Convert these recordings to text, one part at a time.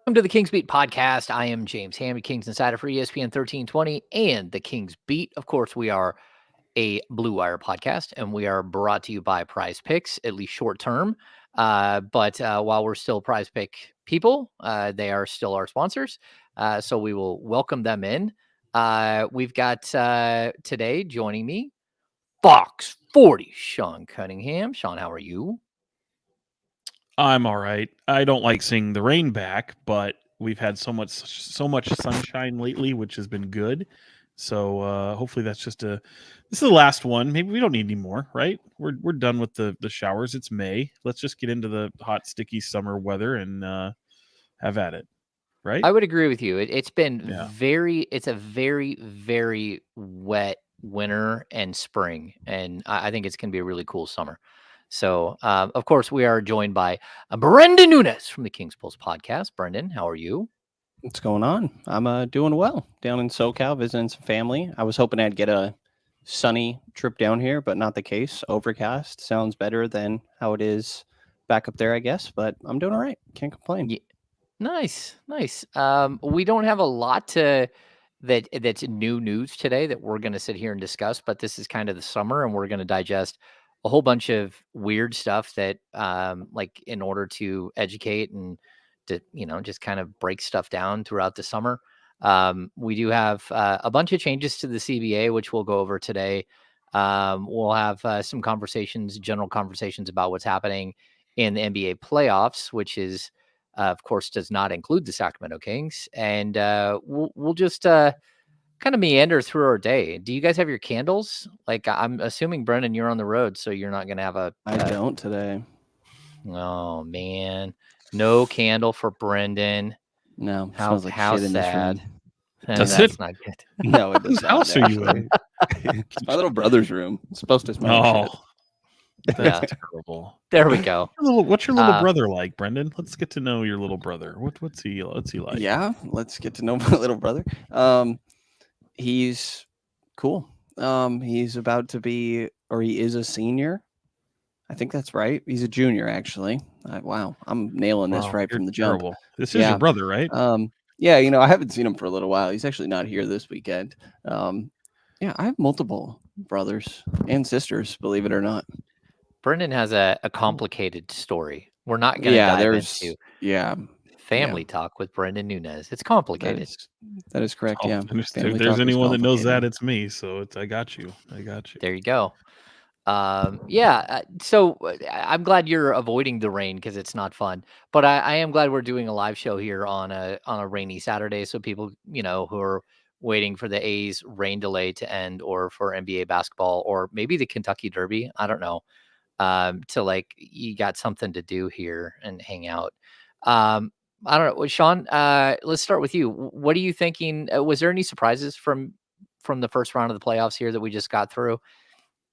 Welcome to the KINGSBEAT podcast. I am James Hammy, Kings Insider for ESPN 1320 and the Kings Beat. Of course, we are a Blue Wire podcast, and we are brought to you by Prize Picks, at least short term. But while we're still Prize Pick people, they are still our sponsors. So we will welcome them in. We've got today joining me, Fox 40, Sean Cunningham. Sean, how are you? I'm all right. I don't like seeing the rain back, but we've had so much sunshine lately, which has been good. So hopefully this is the last one. Maybe we don't need any more, right? We're done with the showers. It's May. Let's just get into the hot, sticky summer weather and have at it, right? I would agree with you. It's been Yeah. it's a very, very wet winter and spring, and I think it's going to be a really cool summer. So, of course, we are joined by Brenden Nunes from the Kings Pulse podcast. Brenden, how are you? What's going on? I'm doing well down in SoCal, visiting some family. I was hoping I'd get a sunny trip down here, but not the case. Overcast sounds better than how it is back up there, I guess. But I'm doing all right. Can't complain. Yeah, nice, nice. We don't have a lot that's new news today that we're going to sit here and discuss, but this is kind of the summer, and we're going to digest a whole bunch of weird stuff that, like, in order to educate and to just kind of break stuff down throughout the summer. We do have a bunch of changes to the CBA, which we'll go over today. We'll have some general conversations about what's happening in the NBA playoffs, which is of course, does not include the Sacramento Kings. And we'll just kind of meander through our day. Do you guys have your candles? Like, I'm assuming, Brenden, you're on the road, so you're not going to have I don't today. Oh, man. No candle for Brenden. No, it smells like shit in sad. this room. Does That's it? not good. No, it does Whose not. house are you in? It's my little brother's room. It's supposed to smell like shit. That's terrible. There we go. What's your little brother like, Brenden? Let's get to know your little brother. What's he like? Yeah, let's get to know my little brother. He's cool. He's about to be, or he is a senior. I think that's right. He's a junior, actually. Wow, I'm nailing this right from the jump. Terrible. This is your brother, right? Yeah, I haven't seen him for a little while. He's actually not here this weekend. Yeah, I have multiple brothers and sisters, believe it or not. Brenden has a complicated story. We're not going to dive into family talk with Brenden Nunes. It's complicated. That is correct. Yeah. If there's anyone that knows that, it's me. So I got you. There you go. So I'm glad you're avoiding the rain because it's not fun. But I am glad we're doing a live show here on a rainy Saturday, so people who are waiting for the A's rain delay to end, or for NBA basketball, or maybe the Kentucky Derby. I don't know. To you got something to do here and hang out. I don't know, Sean. Let's start with you. What are you thinking? Was there any surprises from the first round of the playoffs here that we just got through?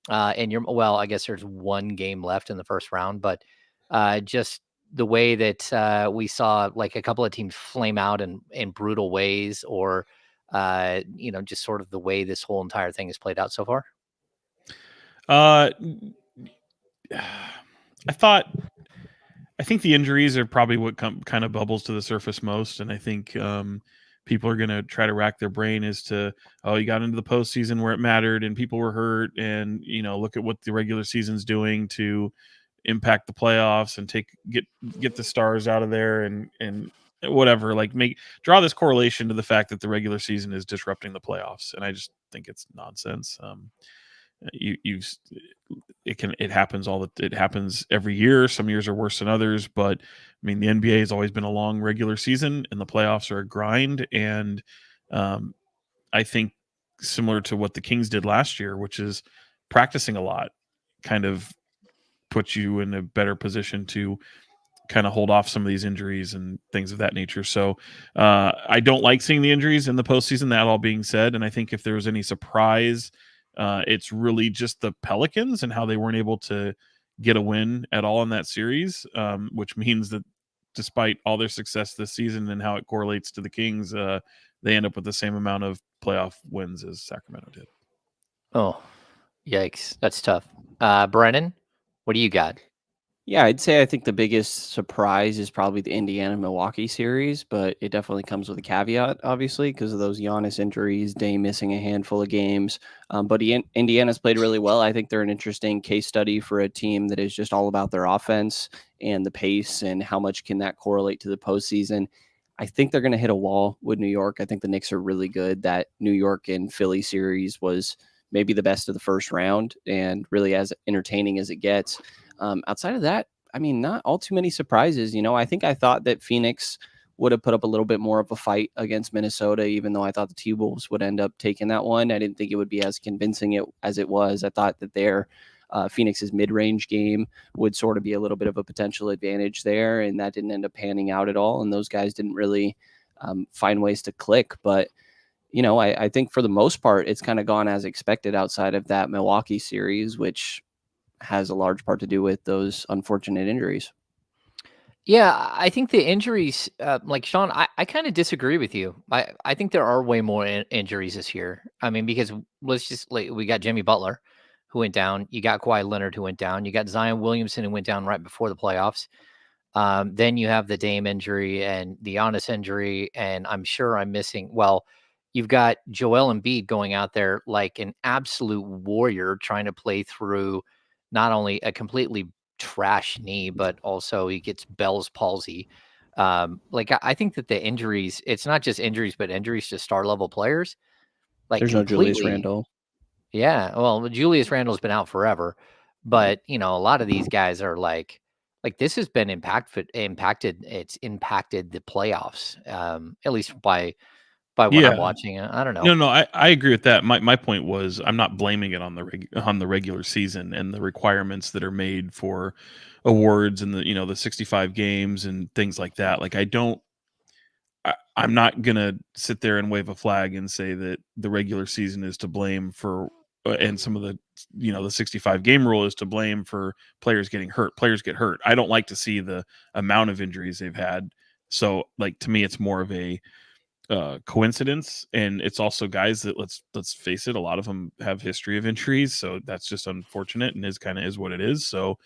And I guess there's one game left in the first round, but just the way that we saw like a couple of teams flame out in brutal ways, or just sort of the way this whole entire thing has played out so far. I think the injuries are probably what kind of bubbles to the surface most, and I think people are going to try to rack their brain as to, you got into the postseason where it mattered and people were hurt, and look at what the regular season's doing to impact the playoffs and get the stars out of there and whatever. Like, draw this correlation to the fact that the regular season is disrupting the playoffs, and I just think it's nonsense. It happens every year. Some years are worse than others, but I mean, the NBA has always been a long regular season and the playoffs are a grind. And I think similar to what the Kings did last year, which is practicing a lot, kind of puts you in a better position to kind of hold off some of these injuries and things of that nature. So I don't like seeing the injuries in the postseason, that all being said. And I think if there was any surprise, it's really just the Pelicans and how they weren't able to get a win at all in that series, which means that despite all their success this season and how it correlates to the Kings, they end up with the same amount of playoff wins as Sacramento did. Oh, yikes. That's tough. Brenden, what do you got? Yeah, I'd say I think the biggest surprise is probably the Indiana-Milwaukee series, but it definitely comes with a caveat, obviously, because of those Giannis injuries, Dame missing a handful of games. But Indiana's played really well. I think they're an interesting case study for a team that is just all about their offense and the pace and how much can that correlate to the postseason. I think they're going to hit a wall with New York. I think the Knicks are really good. That New York and Philly series was maybe the best of the first round and really as entertaining as it gets. Outside of that, I mean, not all too many surprises. I think I thought that Phoenix would have put up a little bit more of a fight against Minnesota, even though I thought the T-Wolves would end up taking that one. I didn't think it would be as convincing as it was. I thought that their Phoenix's mid-range game would sort of be a little bit of a potential advantage there, and that didn't end up panning out at all. And those guys didn't really find ways to click. But I think for the most part, it's kind of gone as expected outside of that Milwaukee series, which has a large part to do with those unfortunate injuries. Yeah, I think the injuries, like Sean, I kind of disagree with you. I think there are way more injuries this year. I mean, because let's just like we got Jimmy Butler, who went down. You got Kawhi Leonard, who went down. You got Zion Williamson, who went down right before the playoffs. Then you have the Dame injury and the Giannis injury, and I'm sure I'm missing. Well, you've got Joel Embiid going out there like an absolute warrior, trying to play through not only a completely trash knee, but also he gets Bell's palsy. Like I think that the injuries, it's not just injuries, but injuries to star level players, like There's no Julius completely. Randle. Yeah, well, Julius Randle's been out forever, Right. but a lot of these guys are like this has been impacted. It's impacted the playoffs, at least by what I'm Yeah. watching. I don't know. No, I agree with that. My point was I'm not blaming it on on the regular season and the requirements that are made for awards and the 65 games and things like that. Like I'm not gonna sit there and wave a flag and say that the regular season is to blame for and some of the 65 game rule is to blame for players getting hurt. Players get hurt. I don't like to see the amount of injuries they've had. So like to me, it's more of a coincidence, and it's also guys that let's face it, a lot of them have history of injuries, so that's just unfortunate and is what it is. So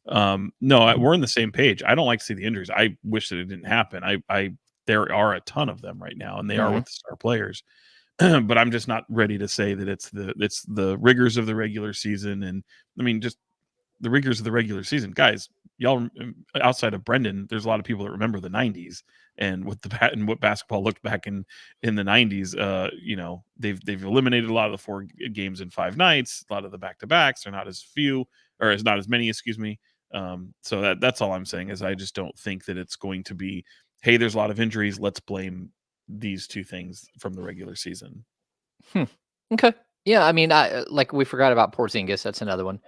no, we're on the same page. I don't like to see the injuries. I wish that it didn't happen. I there are a ton of them right now, and they are Hmm. with the star players. But I'm just not ready to say that it's the rigors of the regular season. And I mean, just the rigors of the regular season, guys. Y'all, outside of Brendan, there's a lot of people that remember the '90s and what basketball looked back in the '90s. They've eliminated a lot of the games in 5 nights. A lot of the back to backs are not as few or as not as many. Excuse me. So that's all I'm saying is I just don't think that it's going to be. Hey, there's a lot of injuries. Let's blame these two things from the regular season. Hmm. Okay. Yeah, I mean, like we forgot about Porzingis. That's another one.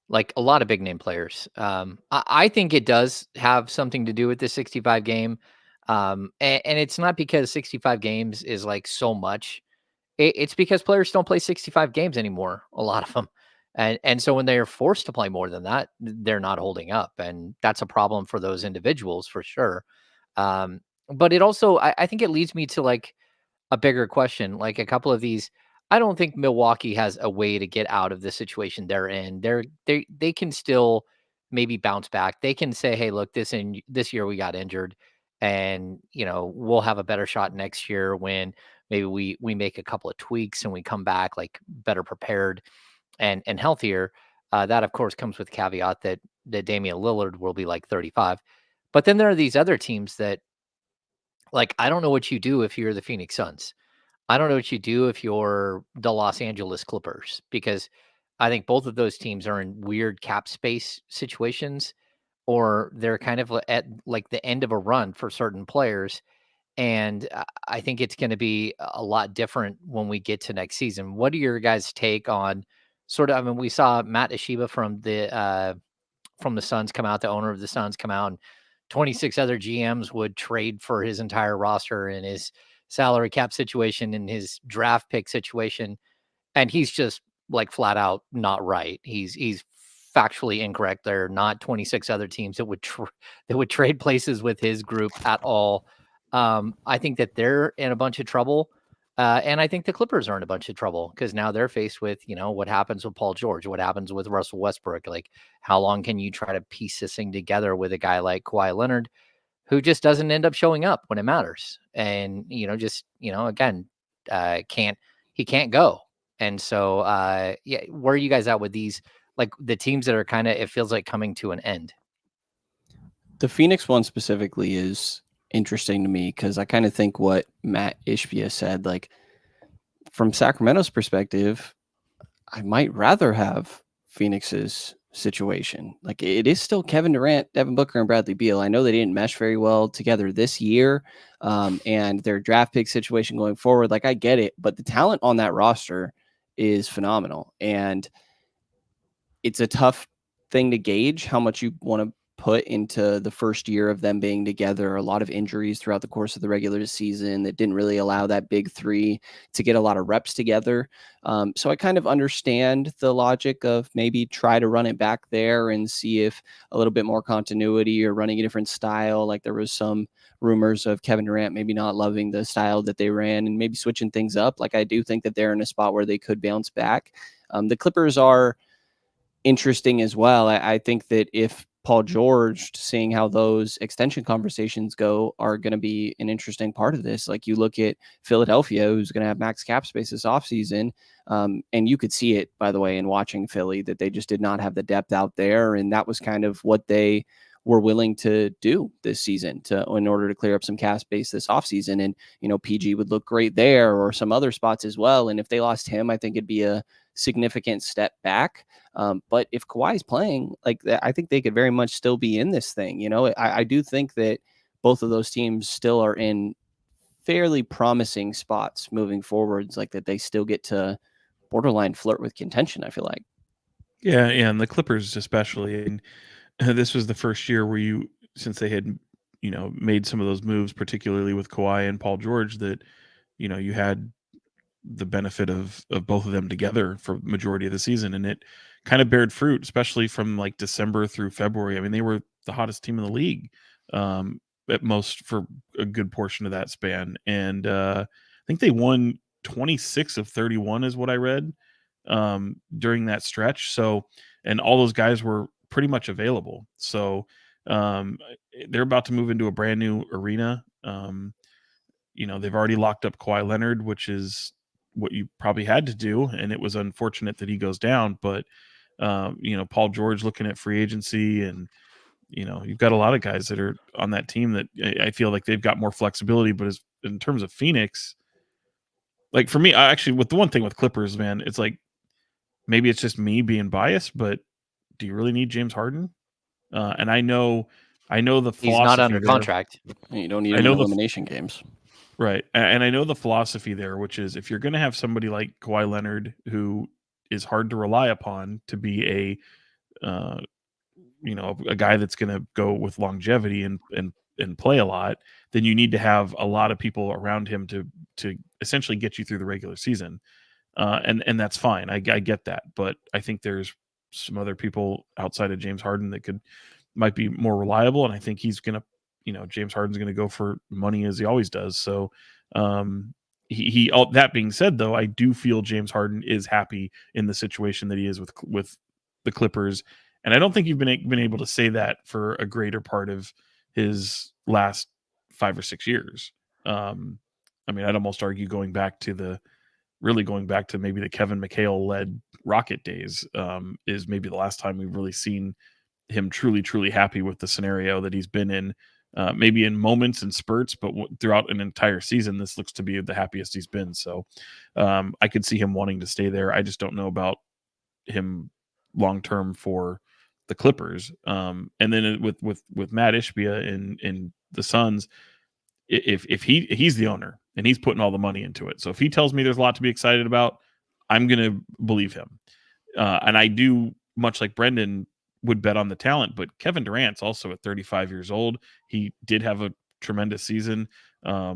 Like a lot of big name players. I think it does have something to do with the 65 game. And it's not because 65 games is like so much. It's because players don't play 65 games anymore, a lot of them. And so when they are forced to play more than that, they're not holding up. And that's a problem for those individuals for sure. But it also, I think it leads me to like a bigger question. Like a couple of these, I don't think Milwaukee has a way to get out of the situation they're in. They can still maybe bounce back. They can say, "Hey, look, this year we got injured, and we'll have a better shot next year when maybe we make a couple of tweaks and we come back like better prepared and healthier." That of course comes with caveat that Damian Lillard will be like 35. But then there are these other teams that like I don't know what you do if you're the Phoenix Suns. I don't know what you do if you're the Los Angeles Clippers because I think both of those teams are in weird cap space situations or they're kind of at like the end of a run for certain players. And I think it's going to be a lot different when we get to next season. What are your guys' take on sort of? I mean, we saw Matt Ishiba from the Suns come out, the owner of the Suns come out, and 26 other GMs would trade for his entire roster and his salary cap situation and his draft pick situation. And he's just like flat out not right. He's factually incorrect. There are not 26 other teams that that would trade places with his group at all. I think that they're in a bunch of trouble. And I think the Clippers are in a bunch of trouble because now they're faced with, what happens with Paul George? What happens with Russell Westbrook? Like, how long can you try to piece this thing together with a guy like Kawhi Leonard, who just doesn't end up showing up when it matters? And, again, he can't go. And so, where are you guys at with these, like the teams that are kind of, it feels like coming to an end? The Phoenix one specifically is interesting to me because I kind of think what Matt Ishbia said, like from Sacramento's perspective, I might rather have Phoenix's situation. Like it is still Kevin Durant, Devin Booker, and Bradley Beal. I know they didn't mesh very well together this year, and their draft pick situation going forward. Like I get it, but the talent on that roster is phenomenal, and it's a tough thing to gauge how much you want to put into the first year of them being together. A lot of injuries throughout the course of the regular season that didn't really allow that big three to get a lot of reps together. So I kind of understand the logic of maybe try to run it back there and see if a little bit more continuity or running a different style. Like there was some rumors of Kevin Durant maybe not loving the style that they ran and maybe switching things up. Like I do think that they're in a spot where they could bounce back. The Clippers are interesting as well. I think that if Paul George, seeing how those extension conversations go, are going to be an interesting part of this. Like you look at Philadelphia, who's going to have max cap space this offseason. And you could see it, by the way, in watching Philly, that they just did not have the depth out there. And that was kind of what they were willing to do this season in order to clear up some cap space this offseason. And, PG would look great there or some other spots as well. And if they lost him, I think it'd be a significant step back. But if Kawhi's playing like that, I think they could very much still be in this thing. I do think that both of those teams still are in fairly promising spots moving forwards, like that they still get to borderline flirt with contention, I feel like. Yeah, and the Clippers especially. And this was the first year where since they had, made some of those moves, particularly with Kawhi and Paul George, that, you had the benefit of both of them together for majority of the season, and it kind of bared fruit, especially from like December through February. I mean, they were the hottest team in the league at most for a good portion of that span, and I think they won 26 of 31 is what I read during that stretch. So, and all those guys were pretty much available. So they're about to move into a brand new arena. They've already locked up Kawhi Leonard, which is what you probably had to do, and it was unfortunate that he goes down. But Paul George looking at free agency, and you've got a lot of guys that are on that team that I feel like they've got more flexibility. But in terms of Phoenix, like for me, with the one thing with Clippers, man, it's like maybe it's just me being biased, but do you really need James Harden? And I know the philosophy. He's not under there. contract. You don't need him in elimination games. Right. And I know the philosophy there, which is if you're going to have somebody like Kawhi Leonard, who is hard to rely upon to be a guy that's going to go with longevity and play a lot, then you need to have a lot of people around him to essentially get you through the regular season. And that's fine. I get that. But I think there's some other people outside of James Harden that might be more reliable. And I think he's going to, James Harden's going to go for money as he always does. So that being said, though, I do feel James Harden is happy in the situation that he is with the Clippers. And I don't think you've been able to say that for a greater part of his last 5 or 6 years. I mean, I'd almost argue going back to maybe the Kevin McHale led Rocket days is maybe the last time we've really seen him truly, truly happy with the scenario that he's been in. Maybe in moments and spurts, but throughout an entire season, this looks to be the happiest he's been. So I could see him wanting to stay there. I just don't know about him long term for the Clippers. And then with Matt Ishbia in the Suns, if he's the owner and he's putting all the money into it, so if he tells me there's a lot to be excited about, I'm going to believe him. And I do, much like Brenden, would bet on the talent, but Kevin Durant's also at 35 years old. He did have a tremendous season. They're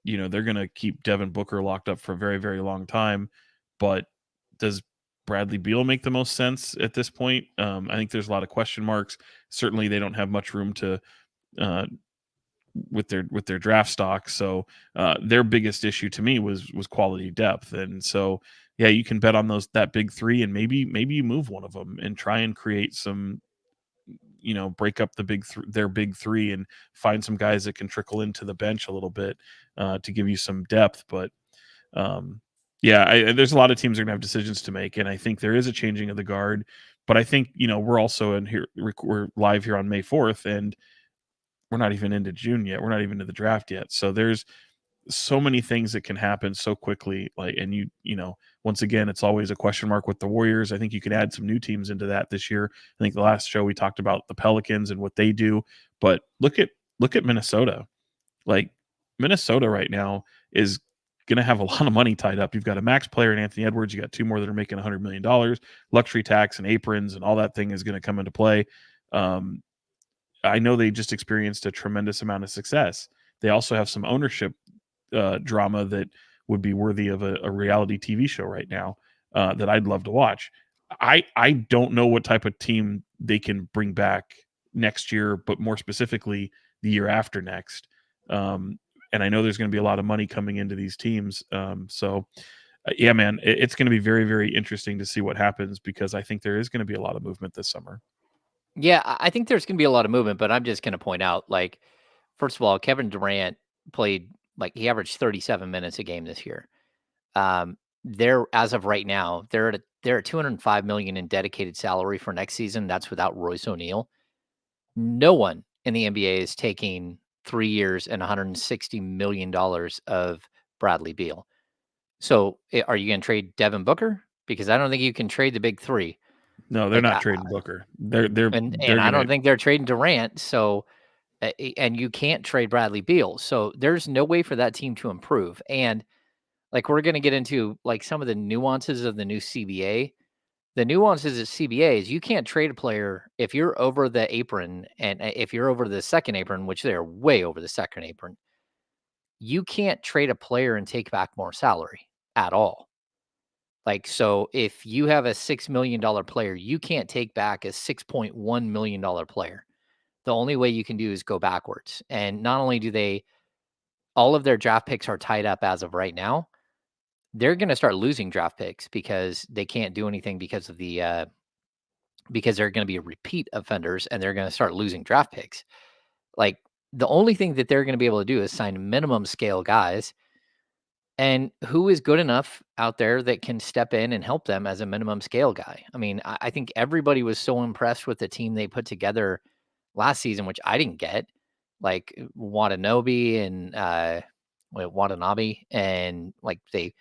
going to keep Devin Booker locked up for a very, very long time, but does Bradley Beal make the most sense at this point? I think there's a lot of question marks. Certainly they don't have much room to with their draft stock. So their biggest issue to me was quality depth. And so yeah, you can bet on that big three, and maybe you move one of them and try and create some, break up their big three and find some guys that can trickle into the bench a little bit to give you some depth. But yeah, there's a lot of teams that are gonna have decisions to make, and I think there is a changing of the guard. But I think we're also in here. We're live here on May 4th, and we're not even into June yet. We're not even into the draft yet. So there's so many things that can happen so quickly. And once again, it's always a question mark with the Warriors. I think you can add some new teams into that this year. I think the last show we talked about the Pelicans and what they do, but look at Minnesota. Like, Minnesota right now is going to have a lot of money tied up. You've got a max player in Anthony Edwards. You got two more that are making $100 million. Luxury tax and aprons and all that thing is going to come into play. I know they just experienced a tremendous amount of success. They also have some ownership drama that would be worthy of a reality TV show right now that I'd love to watch. I don't know what type of team they can bring back next year, but more specifically the year after next. And I know there's going to be a lot of money coming into these teams. So yeah, man, it's going to be very, very interesting to see what happens, because I think there is going to be a lot of movement this summer. Yeah, I think there's going to be a lot of movement, but I'm just going to point out, like, first of all, Kevin Durant played, like, he averaged 37 minutes a game this year. They're, as of right now, they're at $205 million in dedicated salary for next season. That's without Royce O'Neal. No one in the NBA is taking 3 years and $160 million of Bradley Beal. So are you going to trade Devin Booker? Because I don't think you can trade the big three. No, they're not trading Booker. They're and gonna, I don't think they're trading Durant. So, and you can't trade Bradley Beal. So there's no way for that team to improve. And like, we're going to get into like some of the nuances of the new CBA. The nuances of CBA is you can't trade a player if you're over the apron, and if you're over the second apron, which they're way over the second apron, you can't trade a player and take back more salary at all. Like, so if you have a $6 million player, you can't take back a $6.1 million player. The only way you can do is go backwards. And not only do they, all of their draft picks are tied up as of right now, they're going to start losing draft picks because they can't do anything because of the, because they're going to be repeat offenders, and they're going to start losing draft picks. Like, the only thing that they're going to be able to do is sign minimum scale guys. And who is good enough out there that can step in and help them as a minimum scale guy? I mean, I think everybody was so impressed with the team they put together last season, which I didn't get, like Watanabe and Watanabe, and like they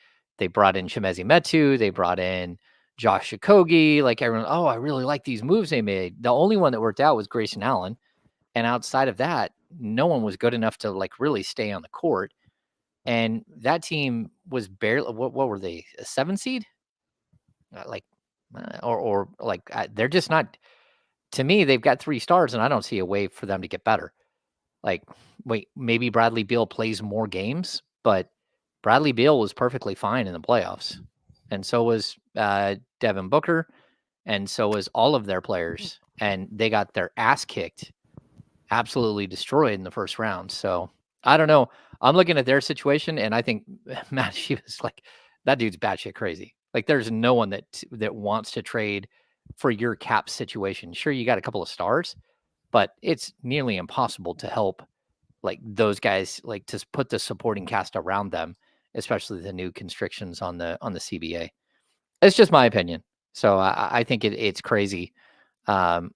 brought in Chimezie Metu, they brought in Josh Okogie, like everyone. Oh, I really like these moves they made. The only one that worked out was Grayson Allen, and outside of that, no one was good enough to like really stay on the court. And that team was barely, what were they, a 7 seed? Like, or like, they're just not, to me, they've got 3 stars, and I don't see a way for them to get better. Like, wait, maybe Bradley Beal plays more games, but Bradley Beal was perfectly fine in the playoffs. And so was Devin Booker, and so was all of their players. And they got their ass kicked, absolutely destroyed in the first round. So I don't know. I'm looking at their situation, and I think Matt, she was like, that dude's batshit crazy. Like, there's no one that wants to trade for your cap situation. Sure, you got a couple of stars, but it's nearly impossible to help like those guys, like to put the supporting cast around them, especially the new constrictions on the CBA. It's just my opinion. So I think it's crazy. Sean,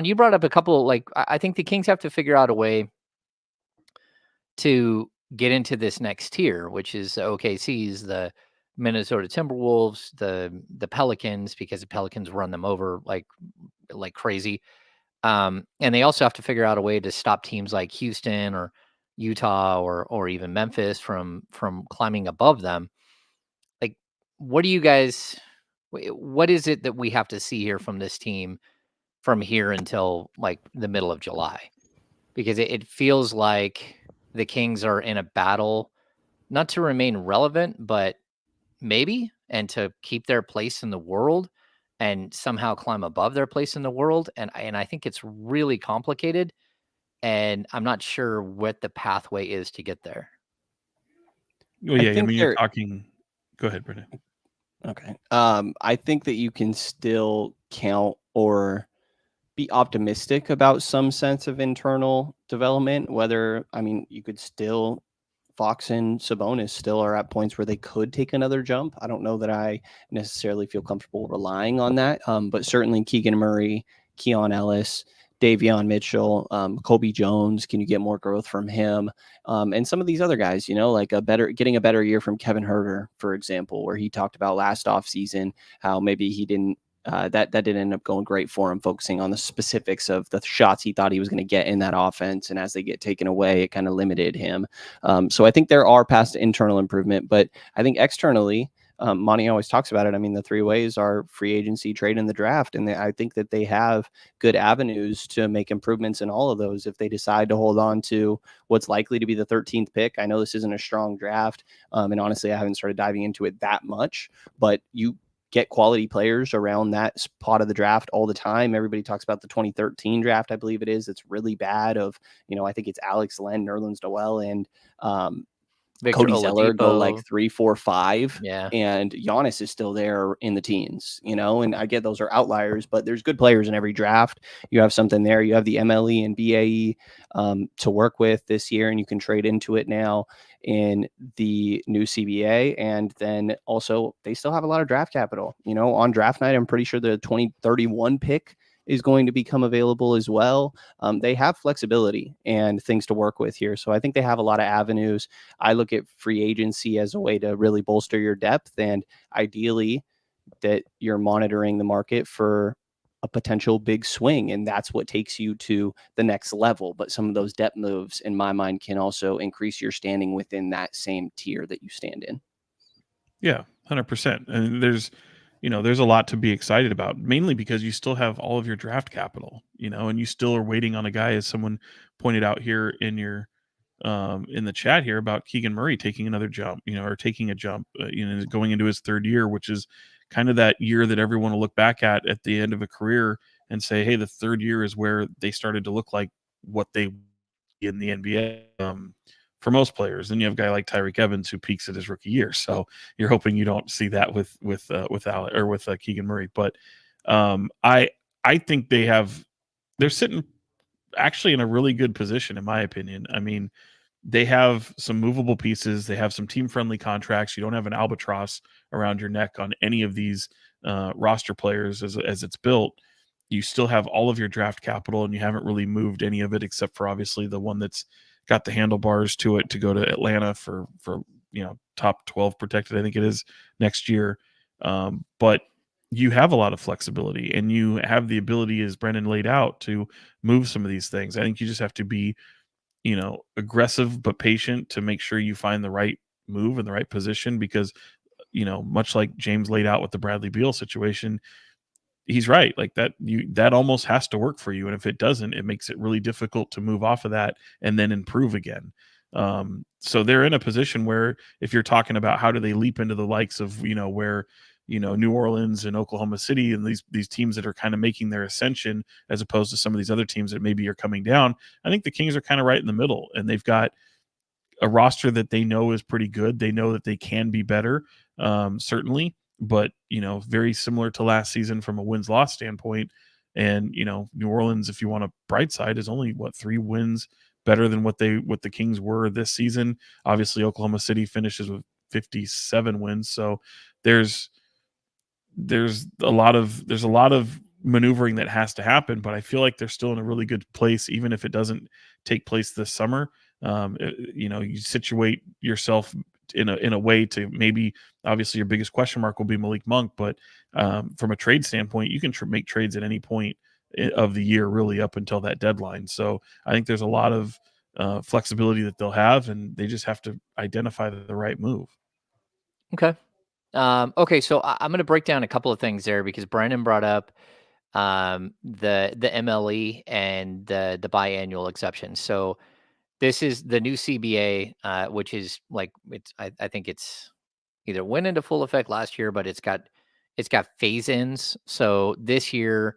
you brought up a couple, like, I think the Kings have to figure out a way to get into this next tier, which is the OKCs, the Minnesota Timberwolves, the Pelicans, because the Pelicans run them over like crazy. And they also have to figure out a way to stop teams like Houston or Utah or even Memphis from climbing above them. Like, what do you guys? What is it that we have to see here from this team from here until like the middle of July? Because it feels like the Kings are in a battle, not to remain relevant, but maybe, and to keep their place in the world and somehow climb above their place in the world. And I think it's really complicated. and I'm not sure what the pathway is to get there. Well, I yeah, I think mean, you're they're talking. Go ahead, Brendan. okay. I think that you can still count or be optimistic about some sense of internal development. Whether, I mean, you could still Fox and Sabonis still are at points where they could take another jump. I don't know that I necessarily feel comfortable relying on that, but certainly Keegan Murray, Keon Ellis, Davion Mitchell, Kobe Jones. Can you get more growth from him? And some of these other guys, like getting a better year from Kevin Huerter, for example, where he talked about last offseason how maybe he didn't. That didn't end up going great for him, focusing on the specifics of the shots he thought he was going to get in that offense. And as they get taken away, it kind of limited him. So I think there are paths to internal improvement, but I think externally, Monty always talks about it. I mean, the three ways are free agency, trade, and the draft. And I think that they have good avenues to make improvements in all of those if they decide to hold on to what's likely to be the 13th pick. I know this isn't a strong draft. And honestly, I haven't started diving into it that much, but you get quality players around that spot of the draft all the time. Everybody talks about the 2013 draft, I believe it is. It's really bad I think it's Alex Len, Nerlens Noel, and Victor Cody Zeller go like Oladipo. 3, 4, 5, Yeah. and Giannis is still there in the teens, and I get those are outliers, but there's good players in every draft. You have something there. You have the MLE and BAE to work with this year, and you can trade into it now in the new CBA. And then also they still have a lot of draft capital, on draft night. I'm pretty sure the 2031 pick is going to become available as well. They have flexibility and things to work with here. So I think they have a lot of avenues. I look at free agency as a way to really bolster your depth, and ideally that you're monitoring the market for a potential big swing, and that's what takes you to the next level. But some of those depth moves in my mind can also increase your standing within that same tier that you stand in. Yeah, 100%. And there's a lot to be excited about, mainly because you still have all of your draft capital, and you still are waiting on a guy, as someone pointed out here in the chat here, about Keegan Murray taking another jump, or taking a jump, going into his third year, which is kind of that year that everyone will look back at the end of a career and say, hey, the third year is where they started to look like what they in the NBA. For most players, then you have a guy like Tyreek Evans who peaks at his rookie year. So you're hoping you don't see that with Keegan Murray. But I think they're sitting actually in a really good position, in my opinion. I mean, they have some movable pieces. They have some team-friendly contracts. You don't have an albatross around your neck on any of these roster players as it's built. You still have all of your draft capital, and you haven't really moved any of it except for obviously the one that's got the handlebars to it to go to Atlanta for top 12 protected, I think it is, next year. But you have a lot of flexibility, and you have the ability, as Brendan laid out, to move some of these things. I think you just have to be aggressive but patient to make sure you find the right move in the right position, because much like James laid out with the Bradley Beal situation, he's right. Like that almost has to work for you, and if it doesn't, it makes it really difficult to move off of that and then improve again. So they're in a position where, if you're talking about how do they leap into the likes of where New Orleans and Oklahoma City and these teams that are kind of making their ascension, as opposed to some of these other teams that maybe are coming down, I think the Kings are kind of right in the middle, and they've got a roster that they know is pretty good. They know that they can be better, certainly, but very similar to last season from a wins-loss standpoint. And New Orleans, if you want a bright side, is only 3 wins better than what the Kings were this season. Obviously, Oklahoma City finishes with 57 wins, so there's a lot of maneuvering that has to happen, but I feel like they're still in a really good place, even if it doesn't take place this summer. You situate yourself in a way to, maybe, obviously your biggest question mark will be Malik Monk, but from a trade standpoint, you can make trades at any point of the year, really, up until that deadline. So I think there's a lot of flexibility that they'll have, and they just have to identify the right move. Okay. Okay, so I'm going to break down a couple of things there, because Brandon brought up the MLE and the biannual exception. So this is the new CBA, which is like, I think it's either went into full effect last year, but it's got phase ins. So this year,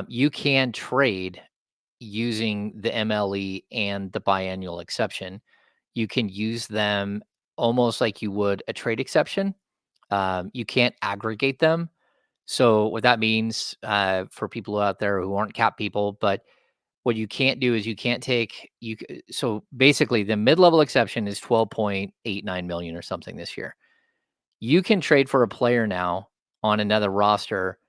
you can trade using the MLE and the biannual exception, you can use them almost like you would a trade exception. You can't aggregate them. So what that means for people out there who aren't cap people, but what you can't do is you can't take so basically the mid-level exception is 12.89 million or something this year. You can trade for a player now on another roster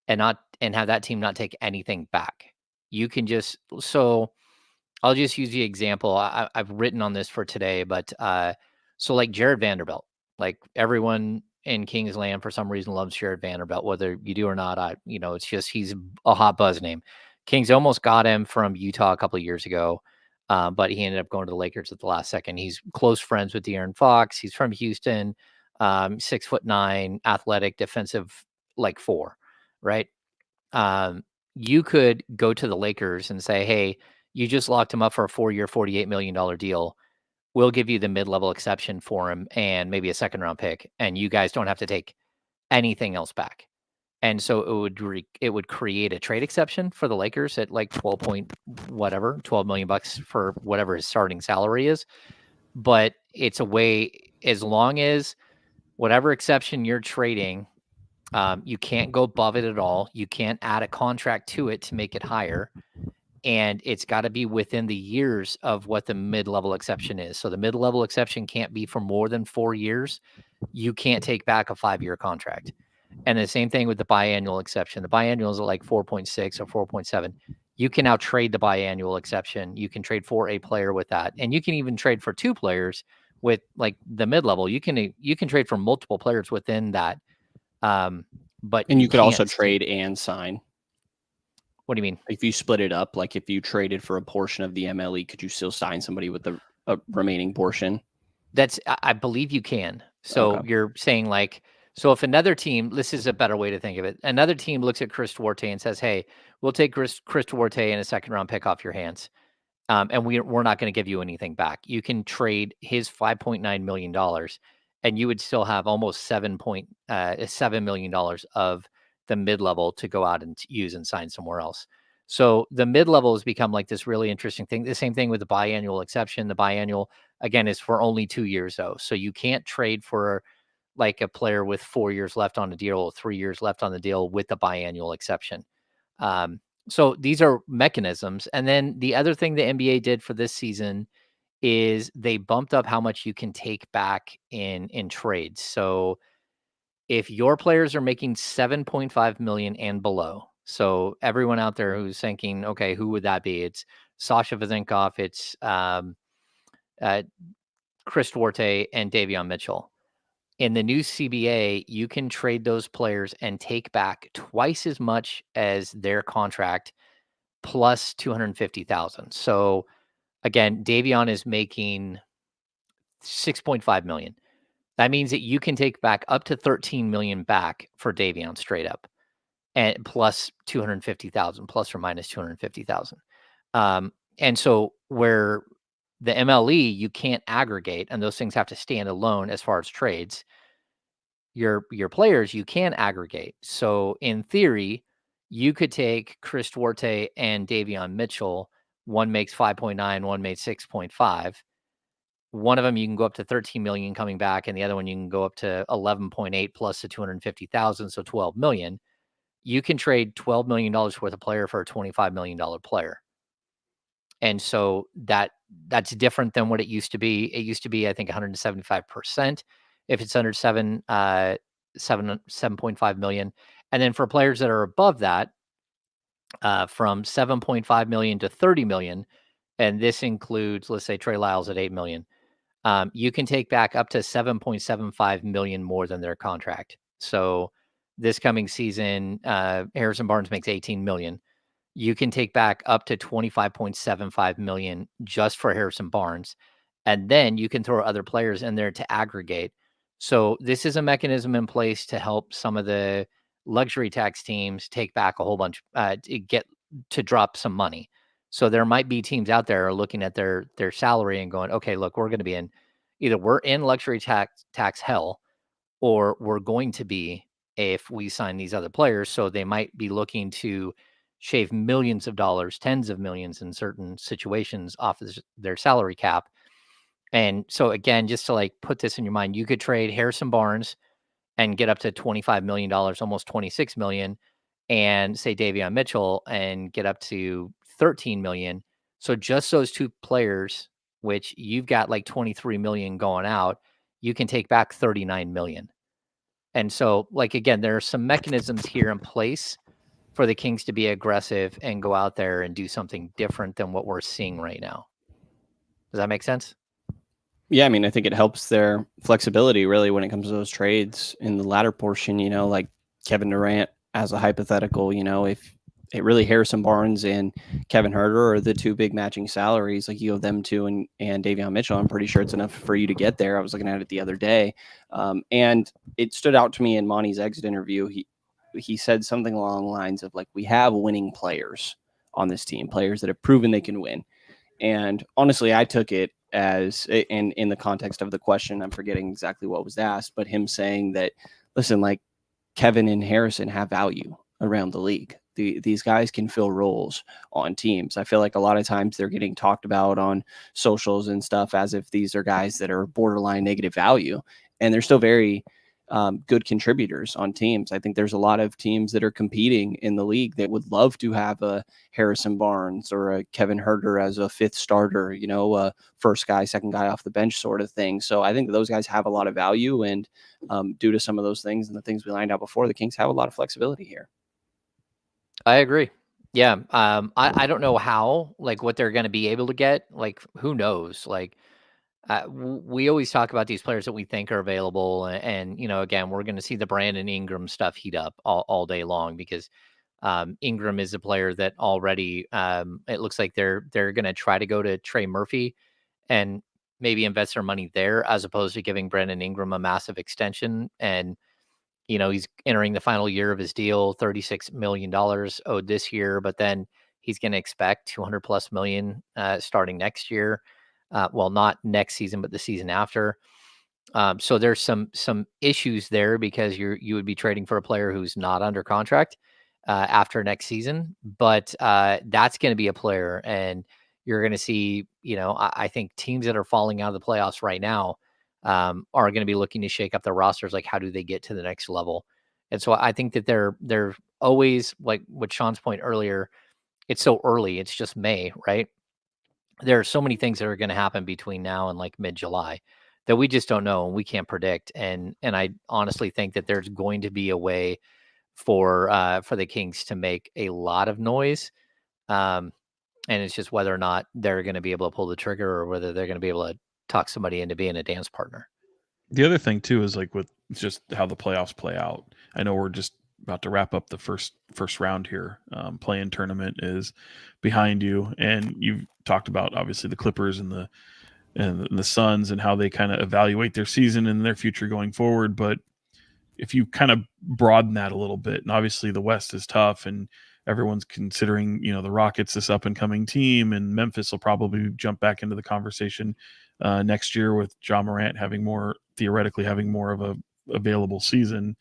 and have that team not take anything back. You can just so I'll just use the example. I've written on this for today, but so like Jared Vanderbilt, like everyone in Kingsland for some reason loves Jared Vanderbilt, whether you do or not. It's just he's a hot buzz name. Kings almost got him from Utah a couple of years ago, but he ended up going to the Lakers at the last second. He's close friends with De'Aaron Fox. He's from Houston, 6'9", athletic, defensive, like 4, right? You could go to the Lakers and say, hey, you just locked him up for a 4-year, $48 million deal. We'll give you the mid-level exception for him and maybe a second-round pick, and you guys don't have to take anything else back. And so it would create a trade exception for the Lakers at like 12 million bucks for whatever his starting salary is. But it's a way, as long as whatever exception you're trading, you can't go above it at all. You can't add a contract to it to make it higher. And it's got to be within the years of what the mid-level exception is. So the mid-level exception can't be for more than 4 years. You can't take back a 5-year contract. And the same thing with the biannual exception. The biannual is at like 4.6 or 4.7. You can now trade the biannual exception. You can trade for a player with that. And you can even trade for 2 players with like the mid-level. You can trade for multiple players within that. But And you could also can't trade and sign. What do you mean? If you split it up, like if you traded for a portion of the MLE, could you still sign somebody with the remaining portion? I believe you can. So you're saying like, so if another team, this is a better way to think of it. Another team looks at Chris Duarte and says, hey, we'll take Chris Duarte and a second-round pick off your hands. And we're not going to give you anything back. You can trade his $5.9 million and you would still have almost $7 million of the mid-level to go out and use and sign somewhere else. So the mid-level has become like this really interesting thing. The same thing with the biannual exception. The biannual, again, is for only 2 years though. So you can't trade for like a player with 4 years left on the deal or 3 years left on the deal with the biannual exception. So these are mechanisms. And then the other thing the NBA did for this season is they bumped up how much you can take back in trades. So if your players are making 7.5 million and below, so everyone out there who's thinking, okay, who would that be? It's Sasha Vezenkov, it's Chris Duarte, and Davion Mitchell. In the new CBA, you can trade those players and take back twice as much as their contract plus 250,000. So again, Davion is making 6.5 million. That means that you can take back up to 13 million back for Davion straight up, and plus 250,000, plus or minus 250,000. And so where the MLE, you can't aggregate, and those things have to stand alone as far as trades. Your players, you can aggregate. So in theory, you could take Chris Duarte and Davion Mitchell. One makes 5.9, one makes 6.5. One of them you can go up to 13 million coming back, and the other one you can go up to 11.8 plus the 250,000, so 12 million. You can trade $12 million worth of player for a $25 million player. And so that's different than what it used to be. It used to be, I think, 175% if it's under 7.5 million. And then for players that are above that, from 7.5 million to 30 million, and this includes, let's say, Trey Lyles at 8 million. You can take back up to 7.75 million more than their contract. So this coming season, Harrison Barnes makes 18 million. You can take back up to 25.75 million just for Harrison Barnes. And then you can throw other players in there to aggregate. So this is a mechanism in place to help some of the luxury tax teams take back a whole bunch, to drop some money. So there might be teams out there looking at their salary and going, okay, look, we're going to be in either we're in luxury tax hell, or we're going to be if we sign these other players. So they might be looking to shave millions of dollars, tens of millions in certain situations off of their salary cap. And so again, just to like put this in your mind, you could trade Harrison Barnes and get up to $25 million, almost 26 million, and say Davion Mitchell and get up to 13 million. So just those two players, which you've got like 23 million going out, you can take back 39 million. And so, like, again, there are some mechanisms here in place for the Kings to be aggressive and go out there and do something different than what we're seeing right now. Does that make sense? Yeah, I mean, I think it helps their flexibility really when it comes to those trades in the latter portion, like Kevin Durant as a hypothetical, if it really Harrison Barnes and Kevin Huerter are the two big matching salaries, like you have them two and Davion Mitchell, I'm pretty sure it's enough for you to get there. I was looking at it the other day. And it stood out to me in Monty's exit interview. He said something along the lines of like, we have winning players on this team, players that have proven they can win. And honestly, I took it as in the context of the question, I'm forgetting exactly what was asked, but him saying that, listen, like Kevin and Harrison have value around the league. These guys can fill roles on teams. I feel like a lot of times they're getting talked about on socials and stuff as if these are guys that are borderline negative value, and they're still very good contributors on teams. I think there's a lot of teams that are competing in the league that would love to have a Harrison Barnes or a Kevin Huerter as a fifth starter, a first guy, second guy off the bench sort of thing. So I think that those guys have a lot of value, and due to some of those things and the things we lined out before, the Kings have a lot of flexibility here. I agree. Yeah. I don't know how, like, what they're going to be able to get. Like, who knows? Like, we always talk about these players that we think are available, and again, we're going to see the Brandon Ingram stuff heat up all day long because Ingram is a player that already it looks like they're going to try to go to Trey Murphy and maybe invest their money there as opposed to giving Brandon Ingram a massive extension. And he's entering the final year of his deal, $36 million owed this year, but then he's going to expect 200 plus million starting next year. Well, not next season, but the season after. So there's some issues there because you would be trading for a player who's not under contract after next season, but that's going to be a player, and you're going to see, I think teams that are falling out of the playoffs right now are going to be looking to shake up their rosters. Like, how do they get to the next level? And so I think that they're always, like what Sean's point earlier, it's so early. It's just May, right? There are so many things that are going to happen between now and like mid-July that we just don't know and we can't predict. And I honestly think that there's going to be a way for the Kings to make a lot of noise. And it's just whether or not they're going to be able to pull the trigger or whether they're going to be able to talk somebody into being a dance partner. The other thing too is like with just how the playoffs play out. I know we're just about to wrap up the first round here. Play-in tournament is behind you, and you've talked about obviously the Clippers and the Suns and how they kind of evaluate their season and their future going forward. But if you kind of broaden that a little bit, and obviously the West is tough, and everyone's considering, the Rockets this up and coming team, and Memphis will probably jump back into the conversation next year with Ja Morant theoretically having more of a available season.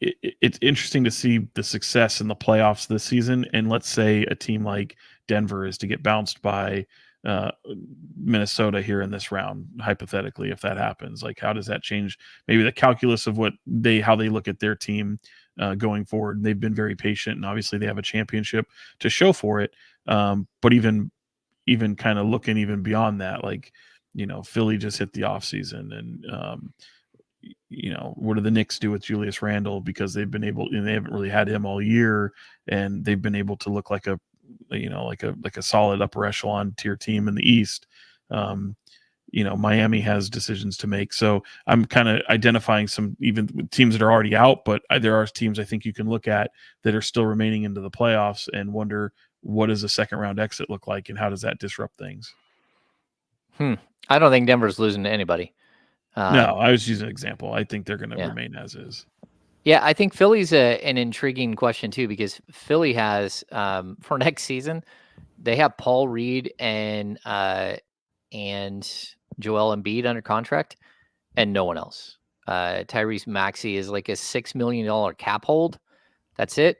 It's interesting to see the success in the playoffs this season. And let's say a team like Denver is to get bounced by Minnesota here in this round, hypothetically, if that happens. Like, how does that change maybe the calculus of how they look at their team going forward? They've been very patient, and obviously they have a championship to show for it. But even kind of looking even beyond that, like, Philly just hit the offseason, and what do the Knicks do with Julius Randle? Because they've been able, they haven't really had him all year, and they've been able to look like a solid upper echelon tier team in the East. Miami has decisions to make. So I'm kind of identifying some even teams that are already out, but there are teams I think you can look at that are still remaining into the playoffs and wonder, what does a second round exit look like, and how does that disrupt things? I don't think Denver's losing to anybody. No, I was using an example. I think they're going to Yeah. remain as is. Yeah, I think Philly's an intriguing question too, because Philly has for next season, they have Paul Reed and Joel Embiid under contract, and no one else. Tyrese Maxey is like a $6 million cap hold. That's it.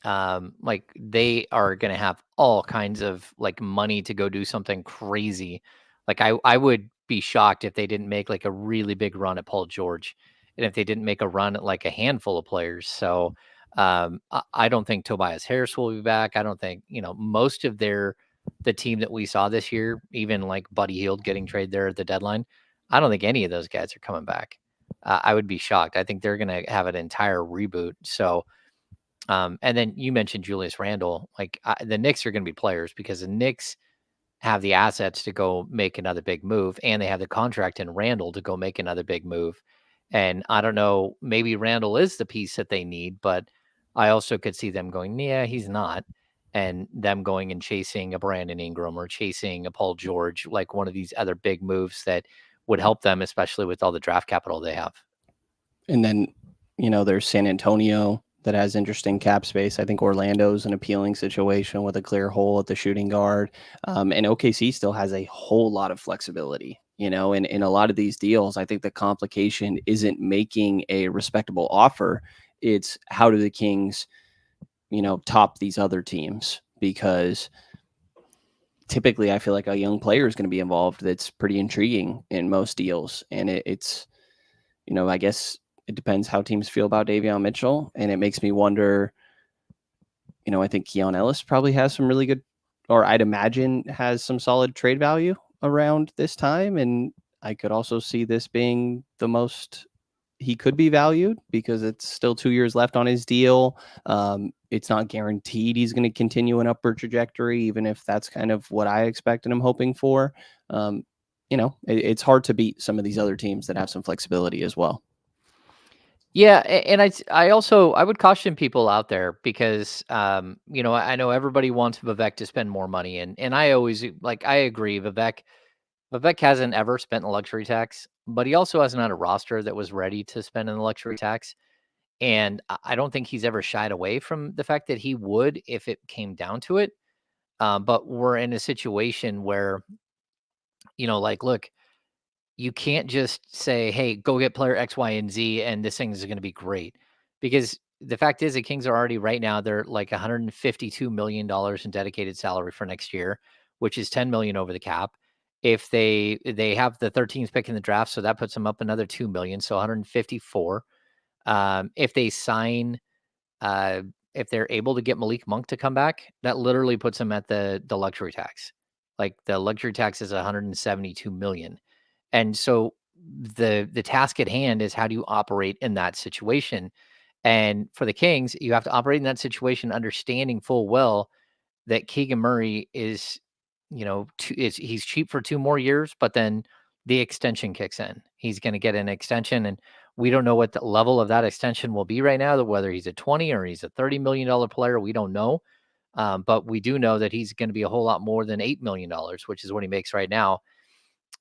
Like they are going to have all kinds of like money to go do something crazy. Like I would be shocked if they didn't make like a really big run at Paul George, and if they didn't make a run at like a handful of players. So I don't think Tobias Harris will be back. I don't think, most of the team that we saw this year, even like Buddy Hield getting traded there at the deadline, I don't think any of those guys are coming back. I would be shocked. I think they're going to have an entire reboot. So and then you mentioned Julius Randle. Like the Knicks are going to be players because the Knicks have the assets to go make another big move, and they have the contract in Randle to go make another big move. And I don't know, maybe Randle is the piece that they need, but I also could see them going, yeah, he's not. And them going and chasing a Brandon Ingram or chasing a Paul George, like one of these other big moves that would help them, especially with all the draft capital they have. And then, there's San Antonio that has interesting cap space. I think Orlando's an appealing situation with a clear hole at the shooting guard. And OKC still has a whole lot of flexibility. In a lot of these deals, I think the complication isn't making a respectable offer. It's how do the Kings, top these other teams? Because typically I feel like a young player is going to be involved that's pretty intriguing in most deals. And it's, I guess it depends how teams feel about Davion Mitchell. And it makes me wonder, I think Keon Ellis probably has some really good, or I'd imagine has some solid trade value around this time. And I could also see this being the most he could be valued because it's still 2 years left on his deal. It's not guaranteed he's going to continue an upward trajectory, even if that's kind of what I expect and I'm hoping for. It's hard to beat some of these other teams that have some flexibility as well. Yeah, and I would caution people out there because I know everybody wants Vivek to spend more money, and I always I agree. Vivek hasn't ever spent a luxury tax, but he also hasn't had a roster that was ready to spend in the luxury tax. And I don't think he's ever shied away from the fact that he would if it came down to it. But we're in a situation where, look, you can't just say, hey, go get player X, Y, and Z, and this thing is going to be great. Because the fact is, the Kings are already right now, they're like $152 million in dedicated salary for next year, which is $10 million over the cap. If they have the 13th pick in the draft, so that puts them up another 2 million, so 154. If they sign, uh, if they're able to get Malik Monk to come back, that literally puts them at the luxury tax. Like the luxury tax is 172 million. And so the task at hand is how do you operate in that situation? And for the Kings, you have to operate in that situation understanding full well that Keegan Murray is, he's cheap for 2 more years, but then the extension kicks in. He's going to get an extension, and we don't know what the level of that extension will be right now, whether he's a 20 or he's a $30 million player. We don't know. But we do know that he's going to be a whole lot more than $8 million, which is what he makes right now.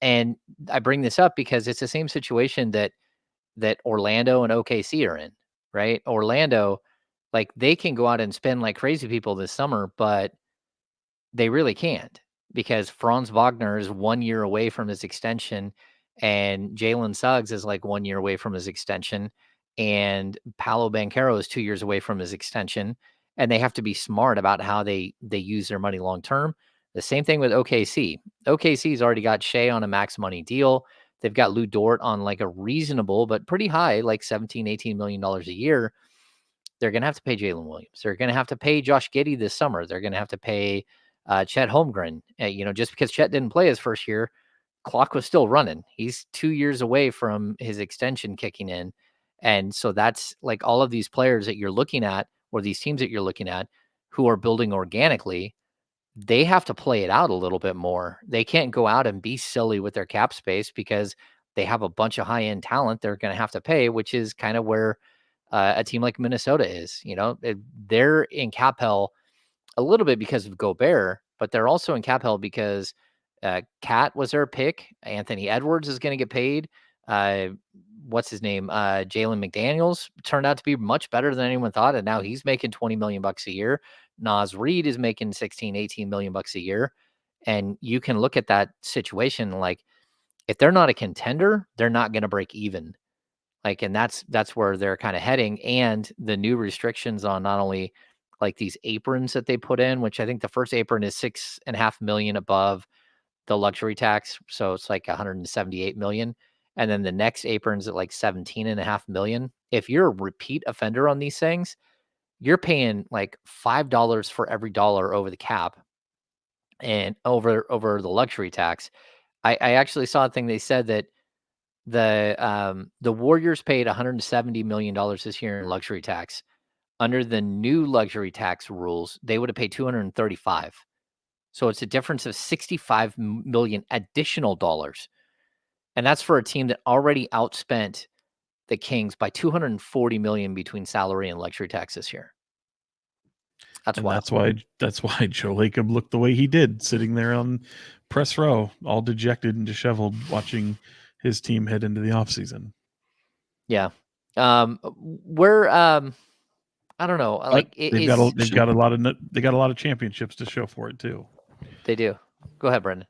And I bring this up because it's the same situation that Orlando and OKC are in, right? Orlando, like they can go out and spend like crazy people this summer, but they really can't because Franz Wagner is 1 year away from his extension, and Jalen Suggs is like 1 year away from his extension, and Paolo Banchero is 2 years away from his extension, and they have to be smart about how they use their money long term. The same thing with OKC. OKC's already got Shea on a max money deal. They've got Lou Dort on like a reasonable but pretty high, like $17-18 million a year. They're going to have to pay Jalen Williams. They're going to have to pay Josh Giddey this summer. They're going to have to pay Chet Holmgren. Just because Chet didn't play his first year, clock was still running. He's 2 years away from his extension kicking in. And so that's like all of these players that you're looking at, or these teams that you're looking at who are building organically, they have to play it out a little bit more. They can't go out and be silly with their cap space because they have a bunch of high end talent they're going to have to pay, which is kind of where a team like Minnesota is. They're in cap hell a little bit because of Gobert, but they're also in cap hell because Cat was their pick. Anthony Edwards is going to get paid. What's his name? Jalen McDaniels turned out to be much better than anyone thought, and now he's making $20 million a year. Naz Reid is making 16-18 million bucks a year. And you can look at that situation like if they're not a contender, they're not going to break even. And that's where they're kind of heading. And the new restrictions on not only like these aprons that they put in, which I think the first apron is $6.5 million above the luxury tax. So it's like 178 million. And then the next apron's at like 17.5 million. If you're a repeat offender on these things, you're paying like $5 for every dollar over the cap and over the luxury tax. I actually saw a thing. They said that the Warriors paid $170 million this year in luxury tax. Under the new luxury tax rules, they would have paid 235. So it's a difference of 65 million additional dollars. And that's for a team that already outspent the Kings by 240 million between salary and luxury tax this year. That's wild. That's why Joe Lacob looked the way he did, sitting there on press row, all dejected and disheveled, watching his team head into the offseason. Yeah. We're I don't know. Like they've got a lot of championships to show for it too. They do. Go ahead, Brenden.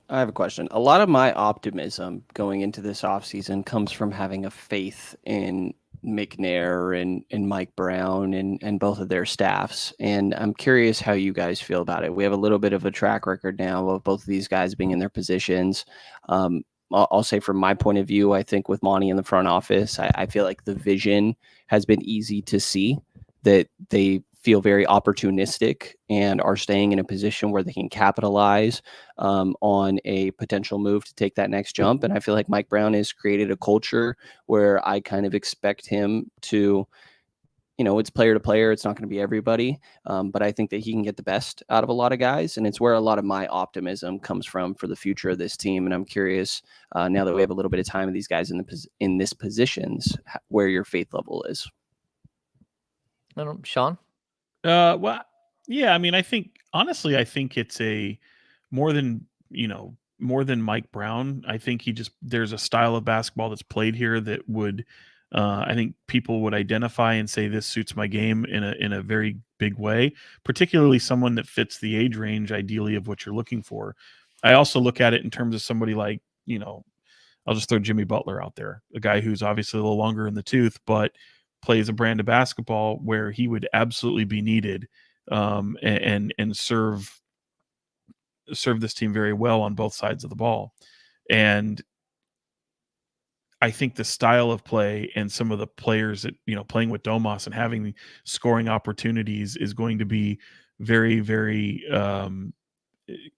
I have a question. A lot of my optimism going into this offseason comes from having a faith in McNair and Mike Brown and both of their staffs. And I'm curious how you guys feel about it. We have a little bit of a track record now of both of these guys being in their positions. I'll say from my point of view, I think with Monty in the front office, I feel like the vision has been easy to see, that they feel very opportunistic and are staying in a position where they can capitalize on a potential move to take that next jump. And I feel like Mike Brown has created a culture where I kind of expect him to, it's player to player. It's not going to be everybody. But I think that he can get the best out of a lot of guys. And it's where a lot of my optimism comes from for the future of this team. And I'm curious, now that we have a little bit of time with these guys in this positions, where your faith level is. I don't know, Sean? Well, yeah, I mean, I think it's a more than Mike Brown. I think there's a style of basketball that's played here that would, I think people would identify and say this suits my game in a very big way, particularly someone that fits the age range ideally of what you're looking for. I also look at it in terms of somebody like, I'll just throw Jimmy Butler out there, a guy who's obviously a little longer in the tooth, but plays a brand of basketball where he would absolutely be needed and serve this team very well on both sides of the ball. And I think the style of play and some of the players that, playing with Domas and having scoring opportunities is going to be very, very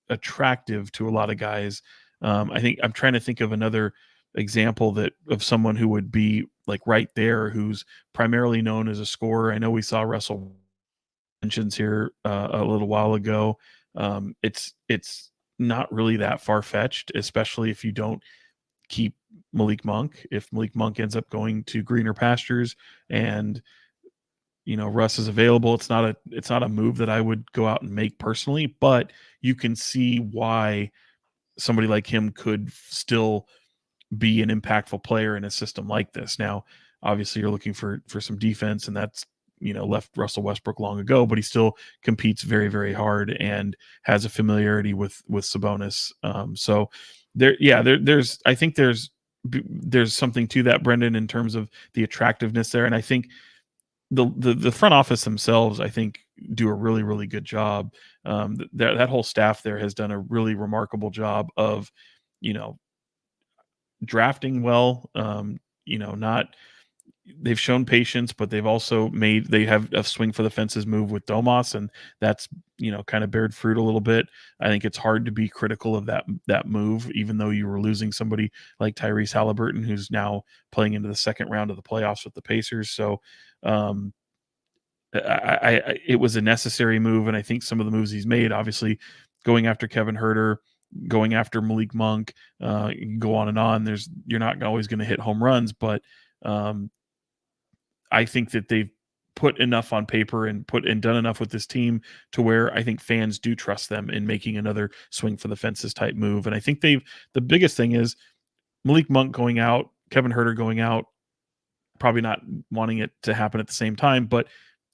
attractive to a lot of guys. I think I'm trying to think of another example of someone who would be like right there, who's primarily known as a scorer. I know we saw Russell mentions here a little while ago. It's not really that far-fetched, especially if you don't keep Malik Monk. If Malik Monk ends up going to greener pastures and Russ is available, it's not a move that I would go out and make personally, but you can see why somebody like him could still be an impactful player in a system like this. Now, obviously you're looking for some defense, and that's, left Russell Westbrook long ago, but he still competes very, very hard and has a familiarity with Sabonis. So I think there's something to that, Brenden, in terms of the attractiveness there. And I think the front office themselves, I think, do a really, really good job. That whole staff there has done a really remarkable job of, drafting well. They've shown patience, but they've also they have a swing for the fences move with Domas, and that's, kind of bared fruit a little bit. I think it's hard to be critical of that move, even though you were losing somebody like Tyrese Halliburton, who's now playing into the second round of the playoffs with the Pacers. So, it was a necessary move, and I think some of the moves he's made, obviously going after Kevin Huerter, going after Malik Monk, you can go on and on. You're not always going to hit home runs, but I think that they've put enough on paper and done enough with this team to where I think fans do trust them in making another swing for the fences type move. And I think the biggest thing is Malik Monk going out, Kevin Huerter going out, probably not wanting it to happen at the same time, but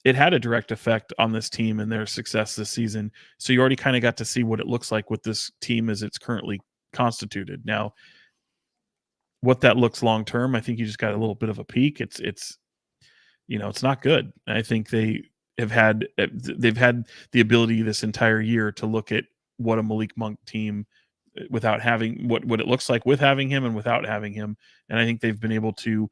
it had a direct effect on this team and their success this season. So you already kind of got to see what it looks like with this team as it's currently constituted. Now, what that looks long term, I think you just got a little bit of a peek. It's not good. I think they've had the ability this entire year to look at what a Malik Monk team without having what it looks like with having him and without having him. And I think they've been able to,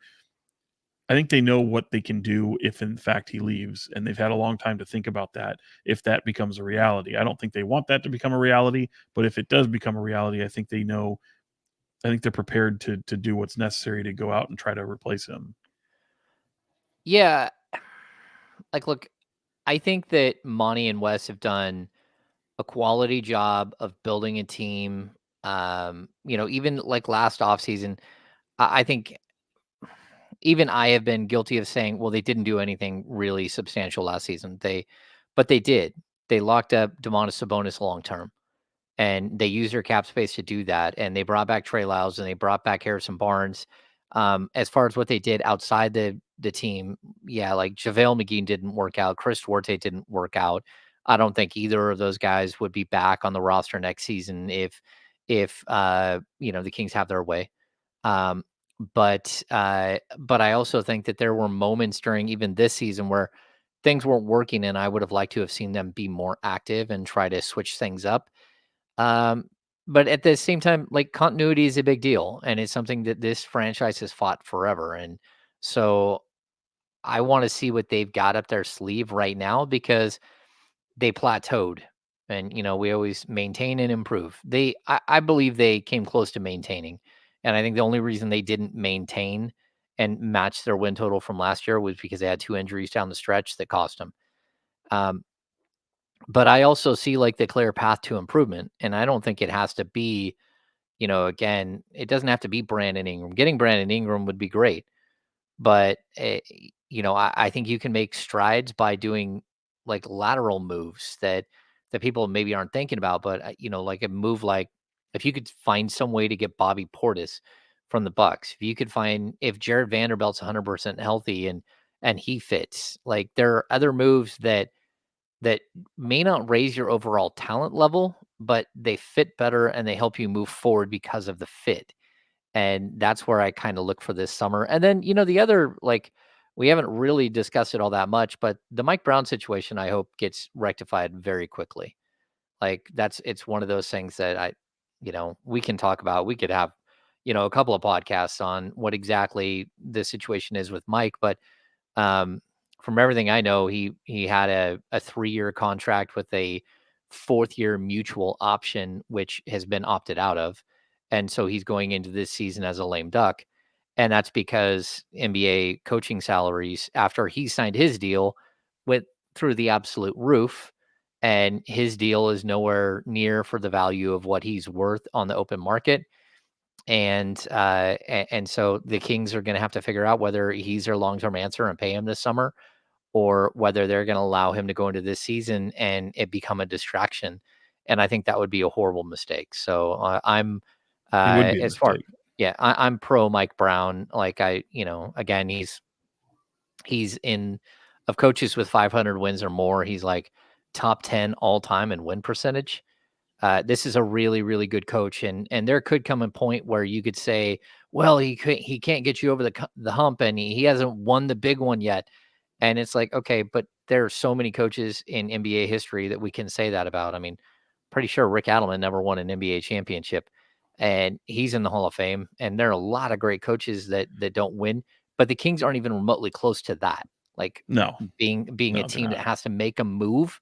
I think they know what they can do if in fact he leaves, and they've had a long time to think about that if that becomes a reality. I don't think they want that to become a reality, but if it does become a reality, I think they know, I think they're prepared to do what's necessary to go out and try to replace him. Yeah. Like, look, I think that Monty and Wes have done a quality job of building a team. Even like last offseason, I think even I have been guilty of saying, well, they didn't do anything really substantial last season. But they did. They locked up Domantas Sabonis long term, and they used their cap space to do that. And they brought back Trey Lyles and they brought back Harrison Barnes. As far as what they did outside the team, yeah, like JaVale McGee didn't work out. Chris Duarte didn't work out. I don't think either of those guys would be back on the roster next season if the Kings have their way. Um, but I also think that there were moments during even this season where things weren't working, and I would have liked to have seen them be more active and try to switch things up. Um, but at the same time, like, continuity is a big deal, and it's something that this franchise has fought forever. And so I want to see what they've got up their sleeve right now, because they plateaued. And we always maintain and improve. I believe they came close to maintaining. And I think the only reason they didn't maintain and match their win total from last year was because they had 2 injuries down the stretch that cost them. Um, but I also see, like, the clear path to improvement, and I don't think it has to be, again, it doesn't have to be Brandon Ingram. Getting Brandon Ingram would be great, but, I think you can make strides by doing, like, lateral moves that people maybe aren't thinking about. But, like a move like, if you could find some way to get Bobby Portis from the Bucks, if Jared Vanderbilt's 100% healthy and he fits, like, there are other moves that may not raise your overall talent level, but they fit better and they help you move forward because of the fit. And that's where I kind of look for this summer. And then, the other, like, we haven't really discussed it all that much, but the Mike Brown situation, I hope, gets rectified very quickly. Like, it's one of those things that we can talk about. We could have, a couple of podcasts on what exactly the situation is with Mike. But um, from everything I know, he had a 3-year contract with a 4th-year mutual option, which has been opted out of, and so he's going into this season as a lame duck. And that's because NBA coaching salaries, after he signed his deal, went through the absolute roof, and his deal is nowhere near for the value of what he's worth on the open market. And so the Kings are going to have to figure out whether he's their long-term answer and pay him this summer, or whether they're going to allow him to go into this season and it become a distraction. And I think that would be a horrible mistake. So I'm It would be a as far mistake. yeah, I'm pro Mike Brown. Like, again, he's in, of coaches with 500 wins or more, he's like top 10 all time in win percentage. This is a really, really good coach, and there could come a point where you could say, well, he can't get you over the hump, and he hasn't won the big one yet. And it's like, okay, but there are so many coaches in NBA history that we can say that about. I mean, pretty sure Rick Adelman never won an NBA championship, and he's in the Hall of Fame. And there are a lot of great coaches that don't win, but the Kings aren't even remotely close to that. Like, No, being a no, they're team that not. has to make a move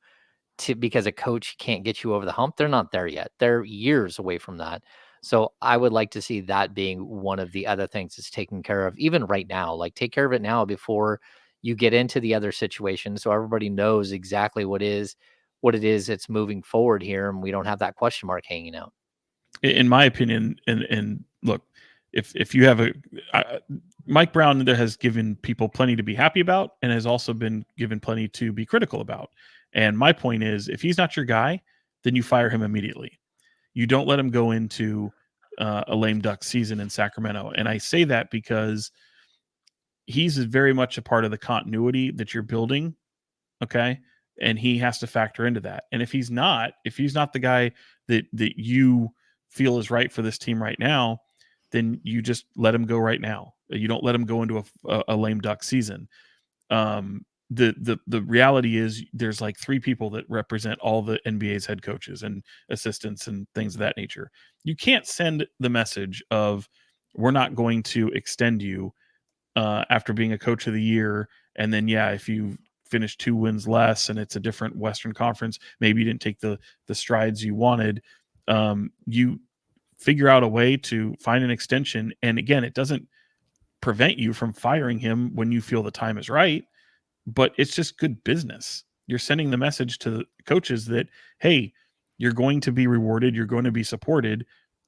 because a coach can't get you over the hump. They're not there yet. They're years away from that. So I would like to see that being one of the other things that's taken care of, even right now. Like, take care of it now before you get into the other situation, so everybody knows exactly what it is that's moving forward here, and we don't have that question mark hanging out. In my opinion, and look, if you have Mike Brown, there has given people plenty to be happy about, and has also been given plenty to be critical about. And my point is, if he's not your guy, then you fire him immediately. You don't let him go into a lame duck season in Sacramento. And I say that because he's very much a part of the continuity that you're building. Okay. And he has to factor into that. And if he's not the guy that you feel is right for this team right now, then you just let him go right now. You don't let him go into a lame duck season. the reality is there's like 3 people that represent all the NBA's head coaches and assistants and things of that nature. You can't send the message of we're not going to extend you after being a coach of the year, and then if you finish 2 wins less and it's a different Western Conference, maybe you didn't take the strides you wanted. You figure out a way to find an extension, and again, it doesn't prevent you from firing him when you feel the time is right, but it's just good business. You're sending the message to the coaches that, hey, you're going to be rewarded, you're going to be supported,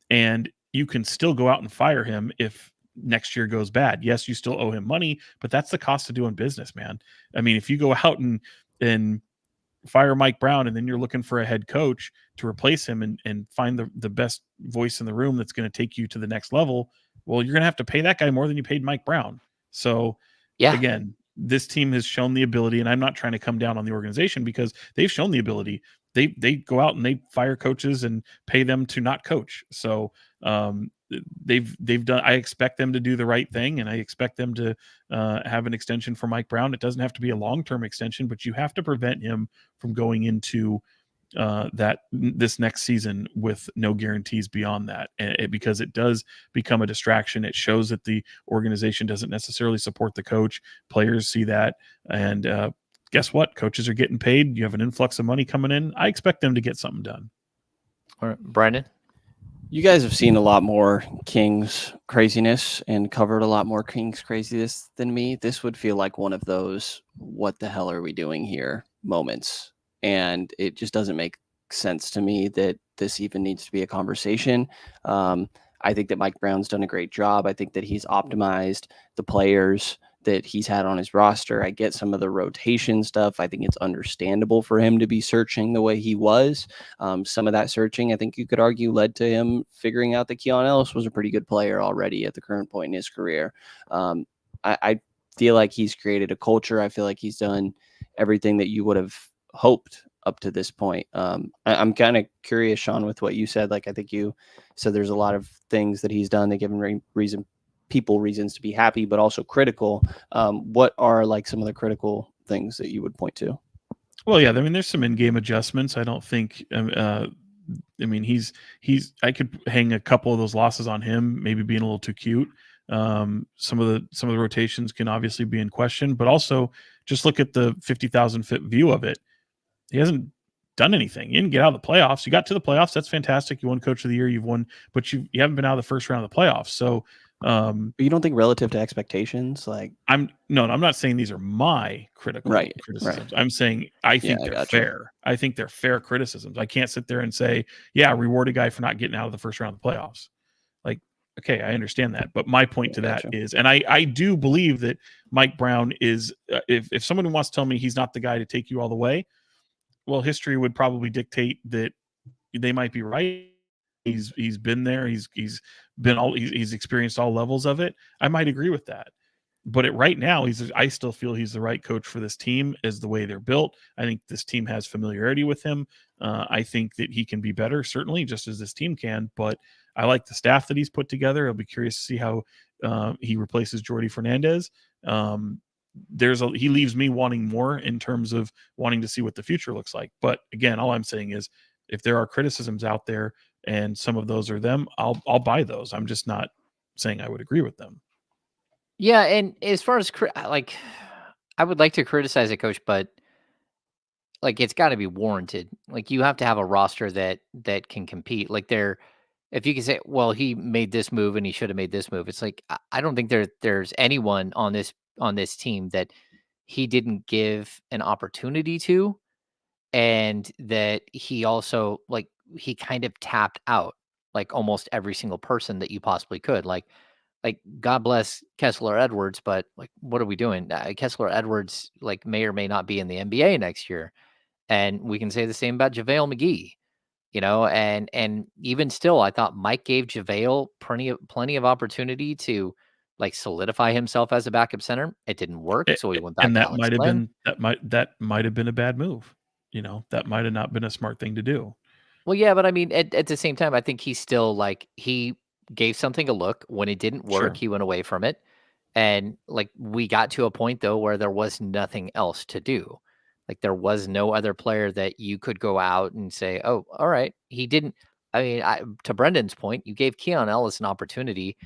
and you can still go out and fire him if next year goes bad. Yes, you still owe him money, but that's the cost of doing business, man. I mean, if you go out and fire Mike Brown and then you're looking for a head coach to replace him and find the best voice in the room that's going to take you to the next level, well, you're going to have to pay that guy more than you paid Mike Brown. So again, this team has shown the ability, and I'm not trying to come down on the organization because they've shown the ability. They go out and they fire coaches and pay them to not coach. So they've done. I expect them to do the right thing, and I expect them to have an extension for Mike Brown. It doesn't have to be a long-term extension, but you have to prevent him from going into this next season with no guarantees beyond that, because it does become a distraction. It shows that the organization doesn't necessarily support the coach. Players see that, and guess what? Coaches are getting paid. You have an influx of money coming in. I expect them to get something done. All right, Brenden? You guys have seen a lot more Kings craziness and covered a lot more Kings craziness than me. This would feel like one of those what the hell are we doing here moments. And it just doesn't make sense to me that this even needs to be a conversation. I think that Mike Brown's done a great job. I think that he's optimized the players that he's had on his roster. I get some of the rotation stuff. I think it's understandable for him to be searching the way he was. Some of that searching, I think you could argue, led to him figuring out that Keon Ellis was a pretty good player already at the current point in his career. I feel like he's created a culture. I feel like he's done everything that you would have hoped up to this point. I'm kind of curious, Sean, with what you said. Like, I think you said there's a lot of things that he's done that give him people reasons to be happy, but also critical. What are like some of the critical things that you would point to? Well, I mean, there's some in-game adjustments. I don't think, I mean, I could hang a couple of those losses on him, maybe being a little too cute. Some of the rotations can obviously be in question, but also just look at the 50,000 foot view of it. He hasn't done anything. You didn't get out of the playoffs. You got to the playoffs. That's fantastic. You won Coach of the Year. You've won, but you haven't been out of the first round of the playoffs. So, but you don't think relative to expectations, like I'm not saying these are my critical criticisms. Right. I'm saying I think they're fair. I think they're fair criticisms. I can't sit there and say, reward a guy for not getting out of the first round of the playoffs. Like, okay, I understand that. But my point to that is, and I do believe that Mike Brown is, if someone wants to tell me he's not the guy to take you all the way, well, history would probably dictate that they might be right. He's been there. He's experienced all levels of it. I might agree with that. But right now, I still feel he's the right coach for this team as the way they're built. I think this team has familiarity with him. I think that he can be better, certainly, just as this team can. But I like the staff that he's put together. I'll be curious to see how he replaces Jordi Fernandez. He leaves me wanting more in terms of wanting to see what the future looks like. But again, all I'm saying is, if there are criticisms out there and some of those are them, I'll buy those. I'm just not saying I would agree with them. Yeah, and as far as like, I would like to criticize a coach, but like, it's got to be warranted. Like, you have to have a roster that can compete. Like, if you can say, well, he made this move and he should have made this move. It's like, I don't think there's anyone on this team that he didn't give an opportunity to, and that he also, like, he kind of tapped out like almost every single person that you possibly could. Like God bless Kessler Edwards, but like, what are we doing? Kessler Edwards like may or may not be in the NBA next year, and we can say the same about JaVale McGee. And even still, I thought Mike gave JaVale plenty of opportunity to like solidify himself as a backup center. It didn't work, so he went back. And that might have been a bad move. That might have not been a smart thing to do. Well, yeah, but I mean, at the same time, I think he's still like, he gave something a look. When it didn't work, he went away from it. And like we got to a point though where there was nothing else to do. Like there was no other player that you could go out and say, "Oh, all right, he didn't." I mean, to Brendan's point, you gave Keon Ellis an opportunity.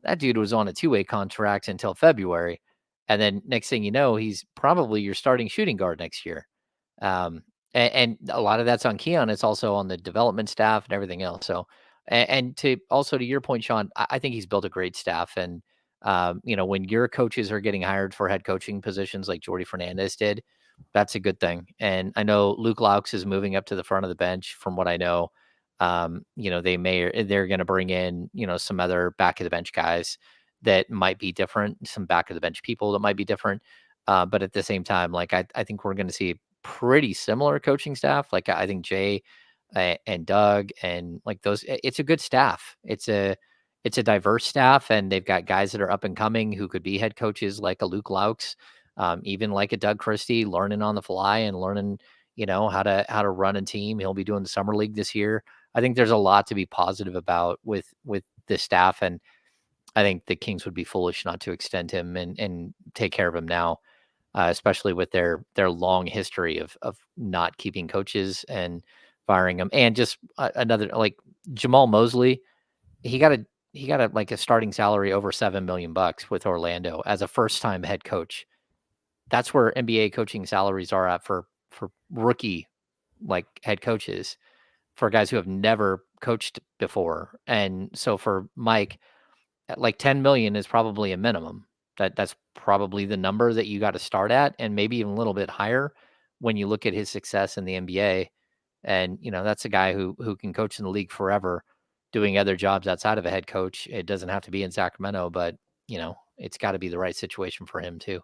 That dude was on a two-way contract until February, and then next thing you know, he's probably your starting shooting guard next year. Um, and a lot of that's on Keon. It's also on the development staff and everything else. So, and to also to your point, Sean, I think he's built a great staff. And when your coaches are getting hired for head coaching positions like Jordy Fernandez did, that's a good thing. And I know Luke Laux is moving up to the front of the bench, from what I know. They're going to bring in some other back of the bench guys that might be different, some back of the bench people that might be different. But at the same time, like I think we're going to see pretty similar coaching staff. Like I think Jay and Doug and like those, it's a good staff. It's a diverse staff, and they've got guys that are up and coming who could be head coaches, like a Luke Laux, even like a Doug Christie, learning on the fly and learning, how to run a team. He'll be doing the summer league this year. I think there's a lot to be positive about with the staff, and I think the Kings would be foolish not to extend him and take care of him now, especially with their long history of not keeping coaches and firing them. And just another, like Jamal Mosley, he got a like a starting salary over $7 million with Orlando as a first time head coach. That's where NBA coaching salaries are at for rookie like head coaches, for guys who have never coached before. And so for Mike, like 10 million is probably a minimum. That's probably the number that you got to start at, and maybe even a little bit higher when you look at his success in the NBA. And that's a guy who can coach in the league forever, doing other jobs outside of a head coach. It doesn't have to be in Sacramento, but it's got to be the right situation for him too.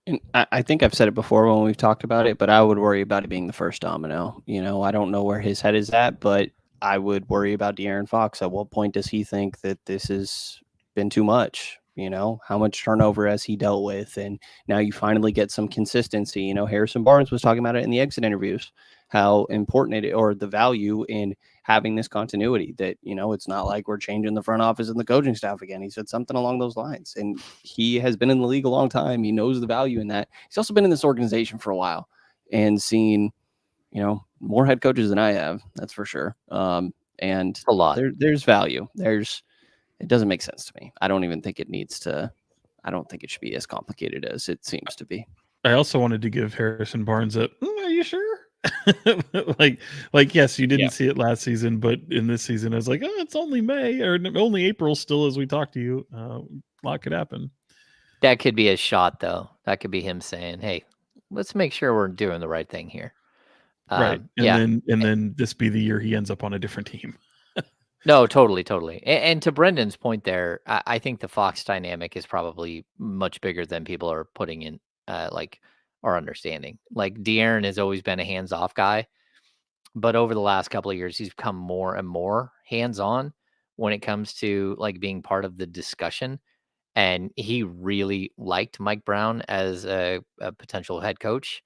And I think I've said it before when we've talked about it, but I would worry about it being the first domino. I don't know where his head is at, but I would worry about De'Aaron Fox. At what point does he think that this has been too much? How much turnover has he dealt with? And now you finally get some consistency. Harrison Barnes was talking about it in the exit interviews, how important or the value in having this continuity, that, it's not like we're changing the front office and the coaching staff again. He said something along those lines. And he has been in the league a long time. He knows the value in that. He's also been in this organization for a while and seen, more head coaches than I have. That's for sure. And A lot. There's value. It doesn't make sense to me. I don't even think it needs to. I don't think it should be as complicated as it seems to be. I also wanted to give Harrison Barnes a, are you sure? like yes, you didn't see it last season, but in this season, I was like, oh, it's only May or only April still as we talk to you. A lot could happen. That could be a shot, though. That could be him saying, "Hey, let's make sure we're doing the right thing here." Right, and then this be the year he ends up on a different team. No, totally. And to Brendan's point there, I think the Fox dynamic is probably much bigger than people are putting in, our understanding. Like De'Aaron has always been a hands-off guy, but over the last couple of years, he's become more and more hands-on when it comes to like being part of the discussion. And he really liked Mike Brown as a potential head coach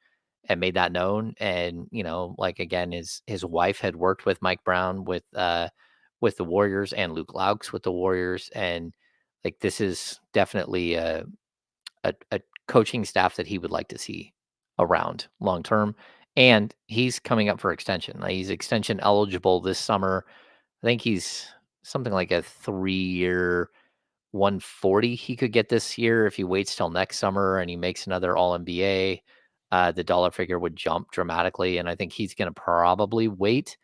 and made that known. And, like again, his wife had worked with Mike Brown with the Warriors, and Luke Laux with the Warriors. And like this is definitely a coaching staff that he would like to see around long term. And he's coming up for extension. Like, he's extension eligible this summer. I think he's something like a 3-year 140 he could get this year. If he waits till next summer and he makes another All NBA, the dollar figure would jump dramatically. And I think he's going to probably wait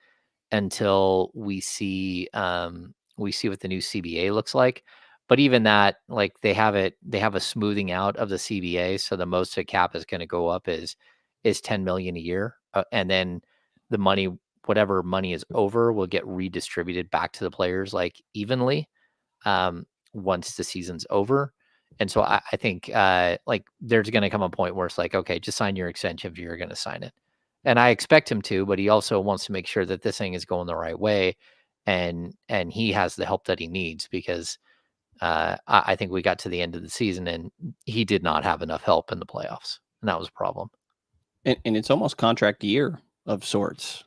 until we see what the new CBA looks like. But even that, like they have a smoothing out of the CBA, so the most the cap is going to go up is 10 million a year, and then the money, whatever money is over, will get redistributed back to the players like evenly once the season's over. And so I think like there's going to come a point where it's like, okay, just sign your extension if you're going to sign it. And I expect him to, but he also wants to make sure that this thing is going the right way, and he has the help that he needs, because I think we got to the end of the season and he did not have enough help in the playoffs, and that was a problem. And it's almost contract year of sorts.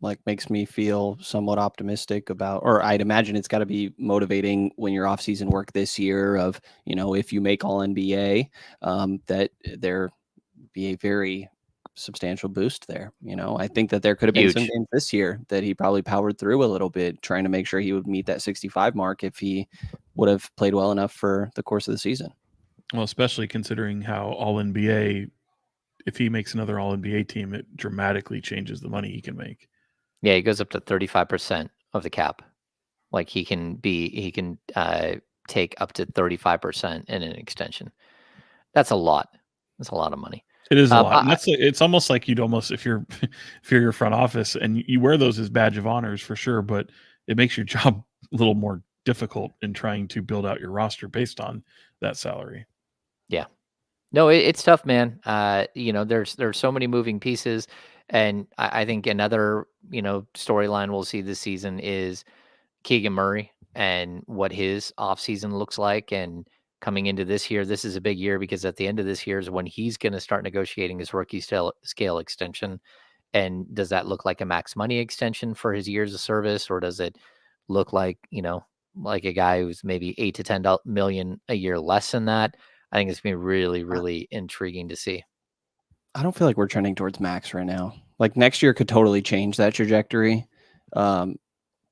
like makes me feel somewhat optimistic about, or I'd imagine it's got to be motivating when your offseason work this year of, if you make all NBA, that there be a very substantial boost there. I think that there could have been some Huge. games this year that he probably powered through a little bit, trying to make sure he would meet that 65 mark if he would have played well enough for the course of the season. Well, especially considering how All NBA, if he makes another All NBA team, it dramatically changes the money he can make. Yeah, he goes up to 35% of the cap. Like he can take up to 35% in an extension. That's a lot. That's a lot of money. It is a lot. And it's almost like you'd almost, if you're your front office, and you wear those as badge of honors for sure, but it makes your job a little more difficult in trying to build out your roster based on that salary. Yeah. No, it's tough, man. There's so many moving pieces, and I think another storyline we'll see this season is Keegan Murray and what his offseason looks like. And coming into this year, this is a big year because at the end of this year is when he's going to start negotiating his rookie scale extension. And does that look like a max money extension for his years of service, or does it look like like a guy who's maybe $8 to $10 million a year less than that? I think it's going to be really, really intriguing to see. I don't feel like we're trending towards max right now. Like next year could totally change that trajectory. But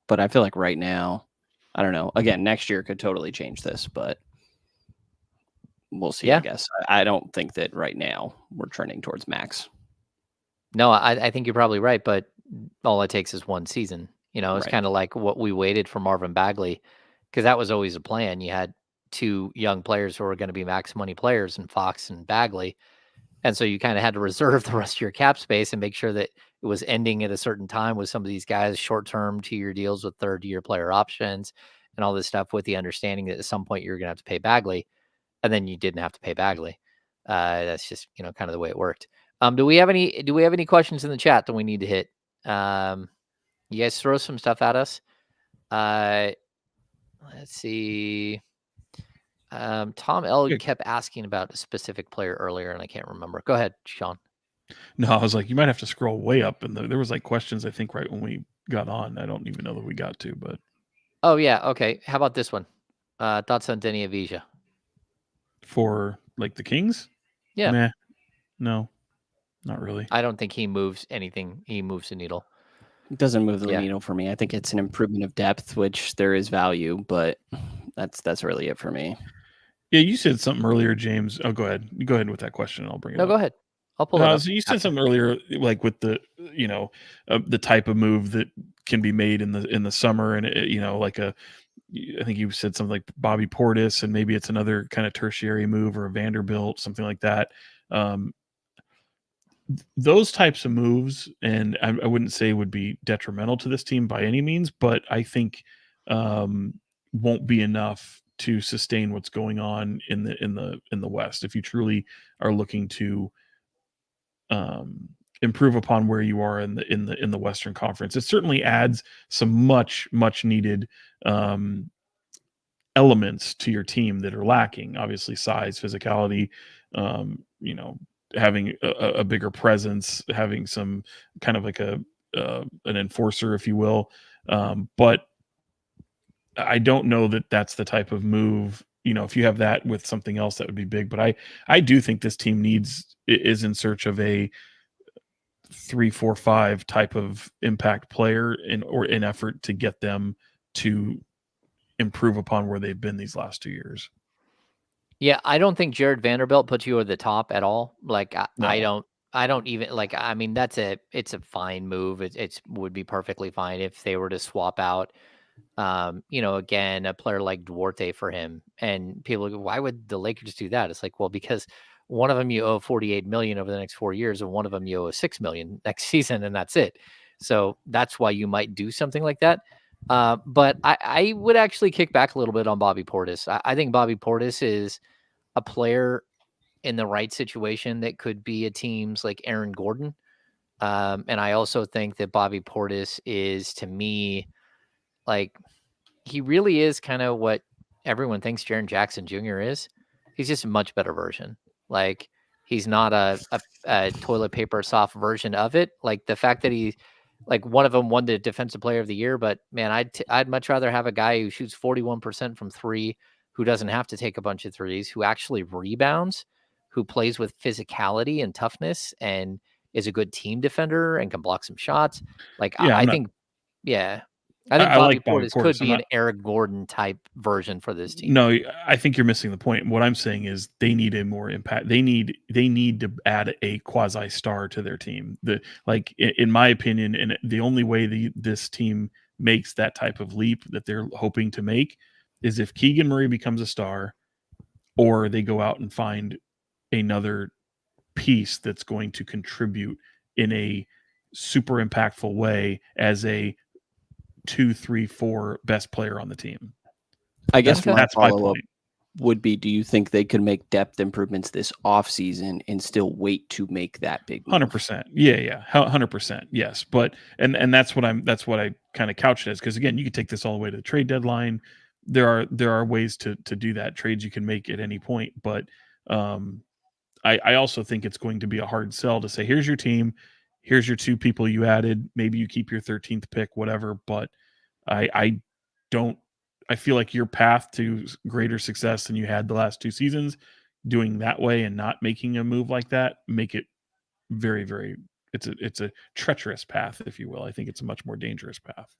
I feel like right now, I don't know. Again, next year could totally change this, but we'll see, Yeah. I guess. I don't think that right now we're trending towards max. No, I think you're probably right, but all it takes is one season. It's Right. kind of like what we waited for Marvin Bagley, because that was always a plan. You had two young players who were going to be max money players in Fox and Bagley. And so you kind of had to reserve the rest of your cap space and make sure that it was ending at a certain time with some of these guys, short-term 2-year deals with third-year player options and all this stuff, with the understanding that at some point you're going to have to pay Bagley, and then you didn't have to pay Bagley. That's just, kind of the way it worked. Do we have any questions in the chat that we need to hit? You guys throw some stuff at us. Let's see. Tom L kept asking about a specific player earlier, and I can't remember. Go ahead, Sean. No, I was like, you might have to scroll way up, and there was like questions, I think, right when we got on. I don't even know that we got to, but. Oh yeah, okay. How about this one? Thoughts on Denny Avija? For like the Kings? Yeah. Meh. No, not really. I don't think he moves anything. He moves the needle. It doesn't move the needle for me. I think it's an improvement of depth, which there is value, but that's really it for me. Yeah, you said something earlier, James. Oh, go ahead. You go ahead with that question, and I'll bring it up. No, go ahead. I'll pull it up. So you said something earlier, like with the the type of move that can be made in the summer, and I think you said something like Bobby Portis, and maybe it's another kind of tertiary move or a Vanderbilt, something like that. Those types of moves, and I wouldn't say would be detrimental to this team by any means, but I think won't be enough to sustain what's going on in the West. If you truly are looking to improve upon where you are in the Western Conference, it certainly adds some much needed elements to your team that are lacking. Obviously, size, physicality, having a bigger presence, having some kind of like an enforcer, if you will. But I don't know that that's the type of move. If you have that with something else, that would be big. But I do think this team is in search of a 3, 4, 5 type of impact player in effort to get them to improve upon where they've been these last 2 years. Yeah, I don't think Jared Vanderbilt puts you at the top at all. Like No. I don't even like. I mean, it's a fine move. It would be perfectly fine if they were to swap out, again, a player like Duarte for him. And people go, why would the Lakers do that? It's like, well, because one of them you owe $48 million over the next 4 years, and one of them you owe $6 million next season, and that's it. So that's why you might do something like that. But I would actually kick back a little bit on Bobby Portis. I think Bobby Portis is a player in the right situation that could be a team's like Aaron Gordon. And I also think that Bobby Portis is, to me, like, he really is kind of what everyone thinks Jaren Jackson Jr. is. He's just a much better version. Like, he's not a toilet paper soft version of it. Like, the fact that he like one of them won the defensive player of the year, but man, I'd much rather have a guy who shoots 41% from three, who doesn't have to take a bunch of threes, who actually rebounds, who plays with physicality and toughness and is a good team defender and can block some shots. Like Yeah, I think, yeah, I think I Bobby like Bobby Portis could Portis. I'm be an not. Eric Gordon type version for this team. No, I think you're missing the point. What I'm saying is they need a more impact. They need to add a quasi star to their team. In my opinion, and the only way this team makes that type of leap that they're hoping to make is if Keegan Murray becomes a star, or they go out and find another piece that's going to contribute in a super impactful way as a 2, 3, 4 best player on the team. I guess my That's my follow-up point. would be, do you think they could make depth improvements this offseason and still wait to make that big move? 100%. Yeah. 100%. Yes. But and that's what I kind of couched it as, because again, you could take this all the way to the trade deadline. There are ways to do that. Trades you can make at any point, but I also think it's going to be a hard sell to say, here's your team, here's your 2 people you added, maybe you keep your 13th pick, whatever. But I don't. I feel like your path to greater success than you had the last 2 seasons, doing that way and not making a move like that, make it very, very. It's a treacherous path, if you will. I think it's a much more dangerous path.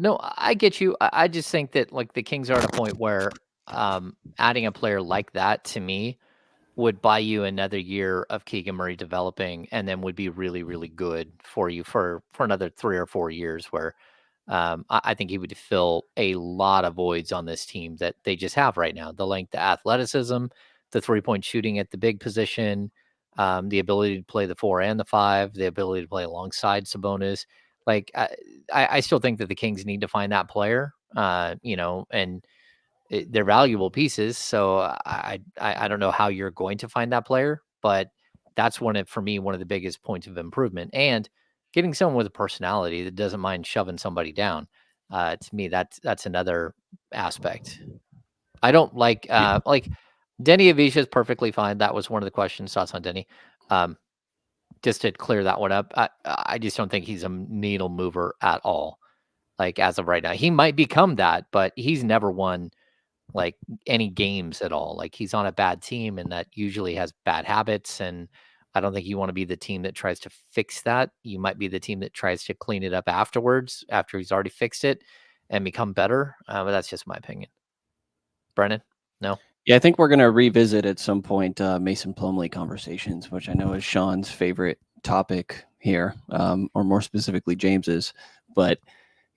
No, I get you. I just think that like the Kings are at a point where adding a player like that to me would buy you another year of Keegan Murray developing, and then would be really, really good for you for another 3 or 4 years. Where I think he would fill a lot of voids on this team that they just have right now: the length, the athleticism, the 3-point shooting at the big position, the ability to play the 4 and the 5, the ability to play alongside Sabonis. Like I still think that the Kings need to find that player, and they're valuable pieces. So I don't know how you're going to find that player, but that's for me, one of the biggest points of improvement. And getting someone with a personality that doesn't mind shoving somebody down. To me, that's another aspect. I don't like Denny Avisha is perfectly fine. That was one of the questions. Thoughts on Denny? Just to clear that one up, I just don't think he's a needle mover at all. Like as of right now, he might become that, but he's never won like any games at all. Like he's on a bad team, and that usually has bad habits. And I don't think you want to be the team that tries to fix that. You might be the team that tries to clean it up afterwards, after he's already fixed it and become better. But that's just my opinion. Brennan, no. Yeah, I think we're going to revisit at some point Mason Plumlee conversations, which I know is Sean's favorite topic here, or more specifically James's. But,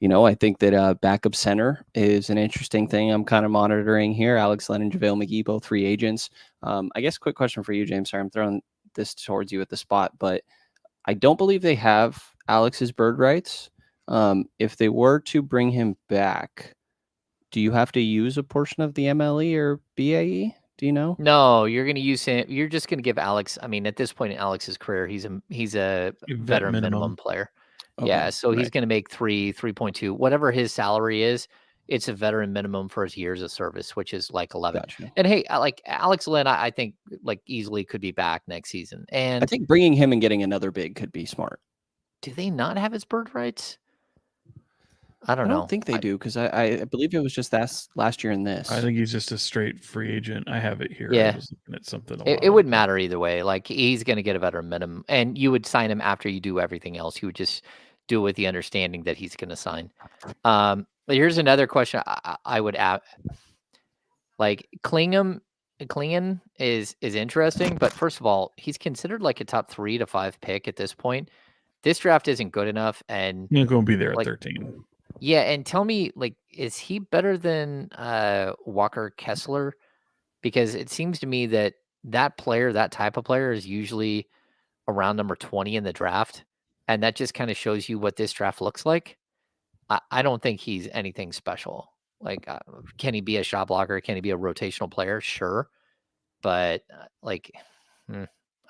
I think that backup center is an interesting thing I'm kind of monitoring here. Alex Len and JaVale McGee, both free agents. I guess quick question for you, James. Sorry, I'm throwing this towards you at the spot, but I don't believe they have Alex's bird rights. If they were to bring him back, do you have to use a portion of the MLE or BAE? Do you know? No, you're going to use him. You're just going to give Alex. I mean, at this point in Alex's career, he's a Vet veteran minimum. minimum player. Okay, Yeah, so he's right. going to make 3.2, whatever his salary is. It's a veteran minimum for his years of service, which is like 11. Gotcha. And hey, like Alex Lynn, I think like easily could be back next season. I And think bringing him and getting another big could be smart. do they not have his bird rights? I I don't know. don't think they do, because I believe it was just last year in this. I think he's just a straight free agent. I have it here. Yeah. I was looking at something. It wouldn't matter either way. Like he's going to get a veteran minimum, and you would sign him after you do everything else. You would just do it with the understanding that he's going to sign. But here's another question I would add. Like Klingham is interesting, but first of all, he's considered like a top 3 to 5 pick at this point. This draft isn't good enough, and He's going to be there like, at 13. Yeah, and tell me, like, is he better than Walker Kessler? Because it seems to me that player, that type of player, is usually around number 20 in the draft, and that just kind of shows you what this draft looks like. I don't think he's anything special. Like, can he be a shot blocker? Can he be a rotational player? Sure, but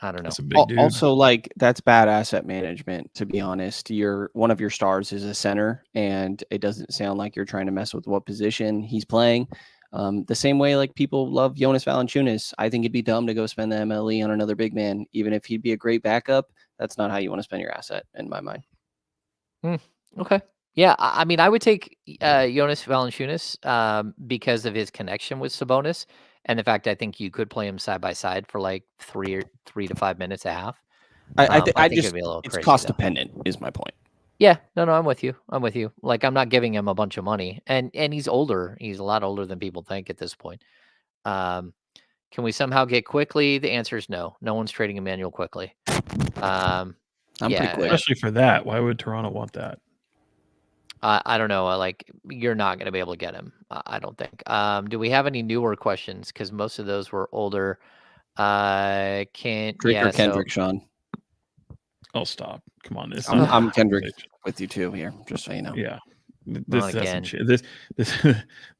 I don't know. That's a big dude. Also, like, that's bad asset management, to be honest. One of your stars is a center, and it doesn't sound like you're trying to mess with what position he's playing. The same way, like, people love Jonas Valanciunas. I think it'd be dumb to go spend the MLE on another big man, even if he'd be a great backup. That's not how you want to spend your asset, in my mind. Okay. Yeah, I mean, I would take Jonas Valanciunas because of his connection with Sabonis and the fact I think you could play him side by side for like 3 to 5 minutes a half. I I think it'd just be a little it's crazy cost though. dependent is my point. Yeah, no, I'm with you. I'm with you. Like, I'm not giving him a bunch of money, and he's older. He's a lot older than people think at this point. Um, can we somehow get quickly? The answer is no. No one's trading Emmanuel quickly. I'm pretty Yeah, quick. Especially for that. Why would Toronto want that? I don't know. Like, you're not going to be able to get him. I don't think. Do we have any newer questions? Because most of those were older. Can't. Drake Yeah. or Kendrick, Sean? Oh, stop! Come on, it's I'm, not. I'm Kendrick with you too here, just so you know. Yeah, Not this again. hasn't.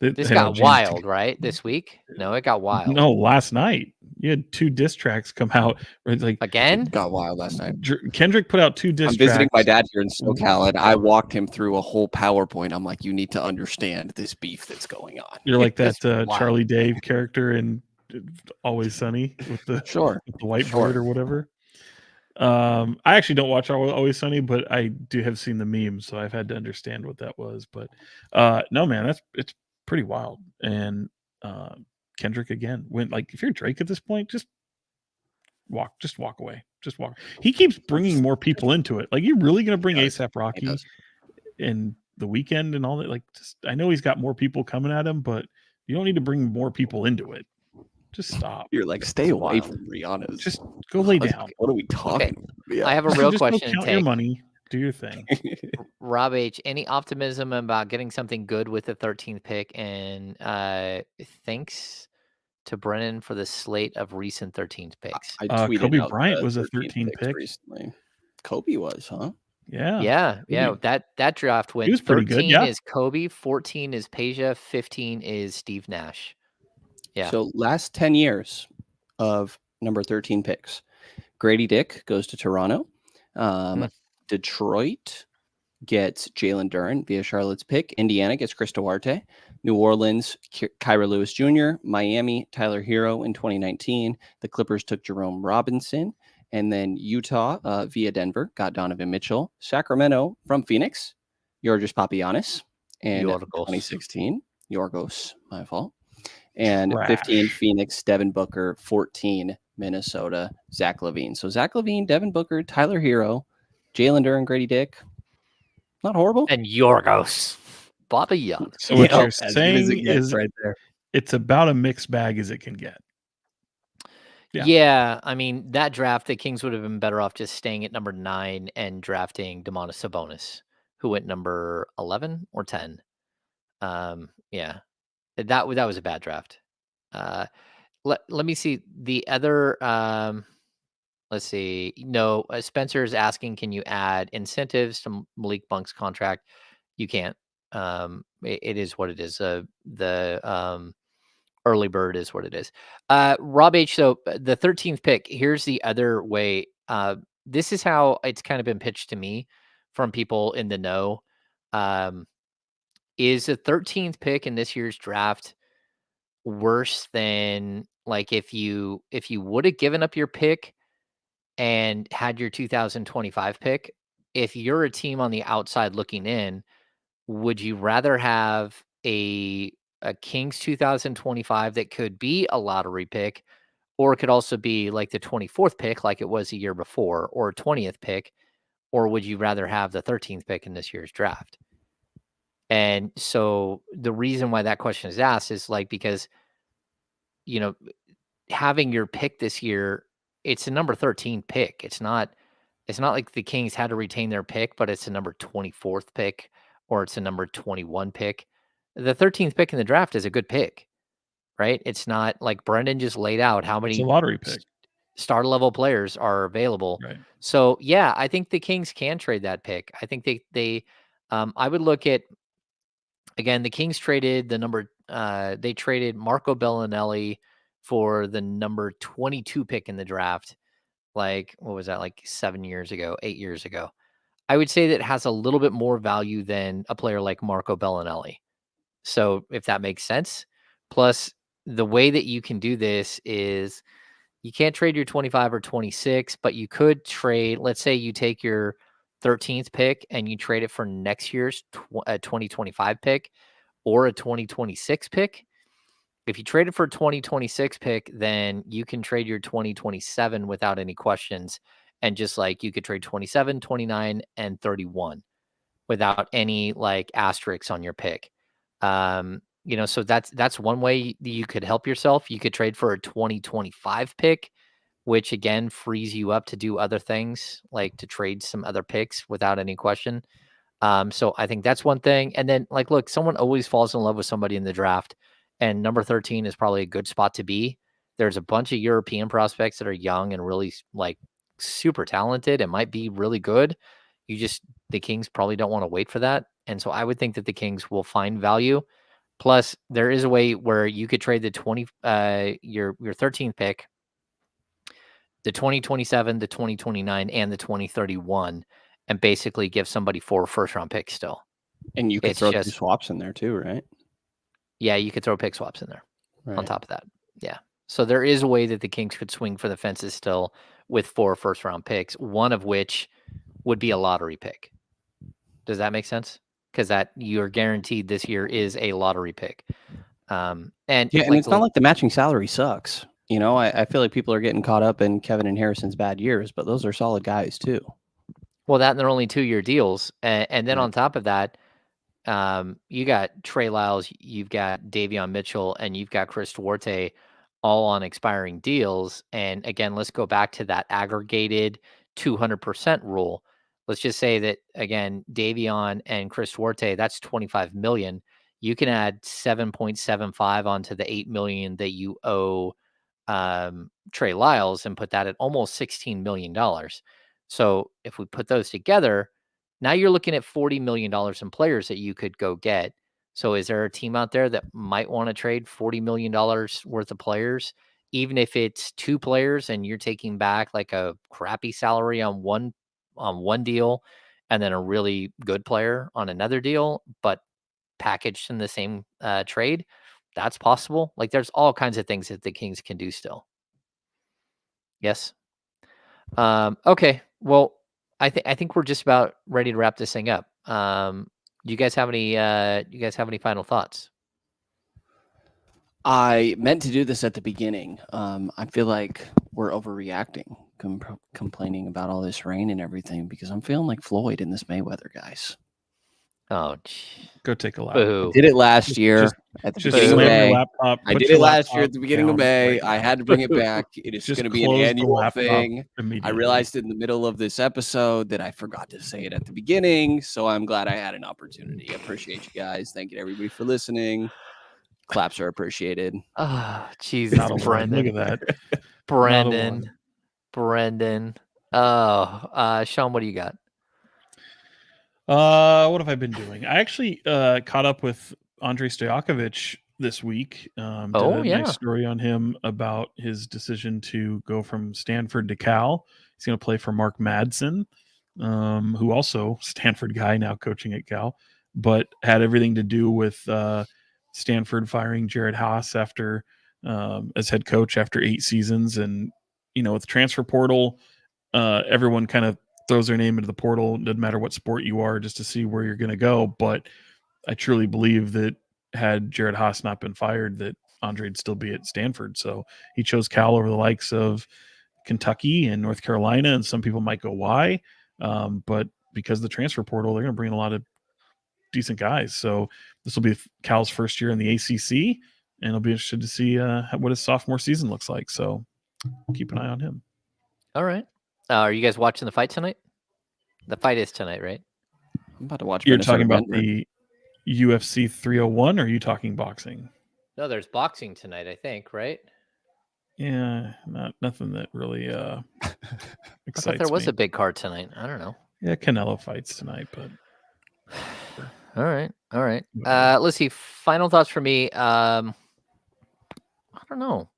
This Got wild, right? This week? No, it got wild. No, last night you had 2 diss tracks come out. Where it's like Again? Got wild last night. Kendrick put out 2 diss I'm visiting tracks. my dad here in SoCal, and I walked him through a whole PowerPoint. I'm like, you need to understand this beef that's going on. You're like that It's wild. Charlie Dave character in Always Sunny with the whiteboard or whatever. I actually don't watch Always Sunny, but I do have seen the memes, so I've had to understand what that was. But no, man, it's pretty wild. And Kendrick again went like, if you're Drake at this point, just walk away. Just walk. He keeps bringing more people into it. Like, you really gonna bring ASAP Rocky and The Weeknd and all that? Like, just, I know he's got more people coming at him, but you don't need to bring more people into it. Just stop. You're like, stay away from Rihanna. Just go lay down. What are we talking about? Yeah. I have a real Just question. Go count your money. Do your thing. Rob H, any optimism about getting something good with the 13th pick? And thanks to Brennan for the slate of recent 13th picks. I tweeted Kobe out Bryant was a 13th pick recently. Kobe was, huh? Yeah. That draft went. He was pretty 13 good. Yeah. is Kobe, 14 is Peja, 15 is Steve Nash. Yeah. So last 10 years of number 13 picks, Grady Dick goes to Toronto. Detroit gets Jalen Duren via Charlotte's pick. Indiana gets Chris Duarte. New Orleans, Kyra Lewis Jr. Miami, Tyler Hero in 2019. The Clippers took Jerome Robinson. And then Utah via Denver got Donovan Mitchell. Sacramento from Phoenix, Georgios Papagiannis. And 2016, Yorgos, my fault. And 15, Phoenix, Devin Booker. 14, Minnesota, Zach LaVine. So Zach LaVine, Devin Booker, Tyler Hero, Jalen Duren, Grady Dick. Not horrible. And Yorgos. Papagiannis. So what you're saying is right there. It's about a mixed bag as it can get. Yeah, I mean, that draft, the Kings would have been better off just staying at number 9 and drafting Domantas Sabonis, who went number 11 or 10. Yeah, that was a bad draft. Let me see the other. Let's see. No, Spencer's asking, can you add incentives to Malik Monk's contract? You can't. It is what it is. The early bird is what it is. Rob H. So the 13th pick. Here's the other way. This is how it's kind of been pitched to me from people in the know. Is the 13th pick in this year's draft worse than, like, if you would have given up your pick and had your 2025 pick? If you're a team on the outside looking in, would you rather have a Kings 2025 that could be a lottery pick, or it could also be like the 24th pick like it was a year before, or a 20th pick, or would you rather have the 13th pick in this year's draft? And so the reason why that question is asked is like, because, you know, having your pick this year, it's a number 13 pick. It's not like the Kings had to retain their pick, but it's a number 24th pick or it's a number 21 pick. The 13th pick in the draft is a good pick, right? It's not like Brendan just laid out how many it's a lottery pick. Star level players are available. Right. So yeah, I think the Kings can trade that pick. I think they I would look at, again, the Kings traded the number they traded Marco Bellinelli for the number 22 pick in the draft. Like, what was that, like 8 years ago? I would say that it has a little bit more value than a player like Marco Bellinelli. So if that makes sense. Plus, the way that you can do this is you can't trade your 25 or 26, but you could trade, let's say you take your 13th pick and you trade it for next year's 2025 pick or a 2026 pick, if you trade it for a 2026 pick, then you can trade your 2027 without any questions. And just like you could trade 27, 29, and 31 without any like asterisks on your pick. So that's one way you could help yourself. You could trade for a 2025 pick, which again frees you up to do other things, like to trade some other picks without any question. So I think that's one thing. And then like, look, someone always falls in love with somebody in the draft, and number 13 is probably a good spot to be. There's a bunch of European prospects that are young and really like super talented and might be really good. The Kings probably don't want to wait for that. And so I would think that the Kings will find value. Plus, there is a way where you could trade the your 13th pick, the 2027, the 2029, and the 2031, and basically give somebody 4 first-round picks still. And you could throw 2 swaps in there too, right? Yeah, you could throw pick swaps in there on top of that. Yeah. So there is a way that the Kings could swing for the fences still with 4 first-round picks, one of which would be a lottery pick. Does that make sense? Because that you're guaranteed this year is a lottery pick. And it's not like the matching salary sucks. I feel like people are getting caught up in Kevin and Harrison's bad years, but those are solid guys too. Well, that and they're only 2-year deals. And then on top of that, you got Trey Lyles, you've got Davion Mitchell, and you've got Chris Duarte all on expiring deals. And again, let's go back to that aggregated 200% rule. Let's just say that, again, Davion and Chris Duarte, that's $25 million. You can add 7.75 onto the $8 million that you owe Trey Lyles and put that at almost $16 million. So if we put those together, now you're looking at $40 million in players that you could go get. So is there a team out there that might want to trade $40 million worth of players, even if it's 2 players and you're taking back like a crappy salary on one deal and then a really good player on another deal, but packaged in the same trade? That's possible. Like there's all kinds of things that the Kings can do still. Yes. Okay. Well, I think we're just about ready to wrap this thing up. Do you guys have any final thoughts? I meant to do this at the beginning. I feel like we're overreacting, complaining about all this rain and everything, because I'm feeling like Floyd in this Mayweather, guys. Oh, go take a lap. I did it last year at the beginning of May. Laptop, I did it last year at the beginning of May. I had to bring it back. It is going to be an annual thing. I realized in the middle of this episode that I forgot to say it at the beginning, so I'm glad I had an opportunity. I appreciate you guys. Thank you to everybody for listening. Claps are appreciated. Oh, Jesus, Brenden. Look at that. Brenden. Oh, Sean, what do you got? What have I been doing? I actually caught up with Andrei Stojakovic this week. Did a nice story on him about his decision to go from Stanford to Cal. He's going to play for Mark Madsen, who also Stanford guy now coaching at Cal, but had everything to do with Stanford firing Jared Haas after as head coach after 8 seasons. And with the transfer portal, everyone kind of throws their name into the portal, doesn't matter what sport you are, just to see where you're going to go. But I truly believe that had Jared Haas not been fired, that Andre'd still be at Stanford. So he chose Cal over the likes of Kentucky and North Carolina, and some people might go, why? But because of the transfer portal, they're going to bring in a lot of decent guys. So this will be Cal's first year in the ACC, and I'll be interested to see what his sophomore season looks like. So keep an eye on him. All right. Are you guys watching the fight tonight? The fight is tonight, right? I'm about to watch. You're talking about the UFC 301, or are you talking boxing? No, there's boxing tonight, I think, right? Yeah, nothing that really excites me. There was a big card tonight. I don't know. Yeah, Canelo fights tonight, but all right. Let's see. Final thoughts for me. I don't know.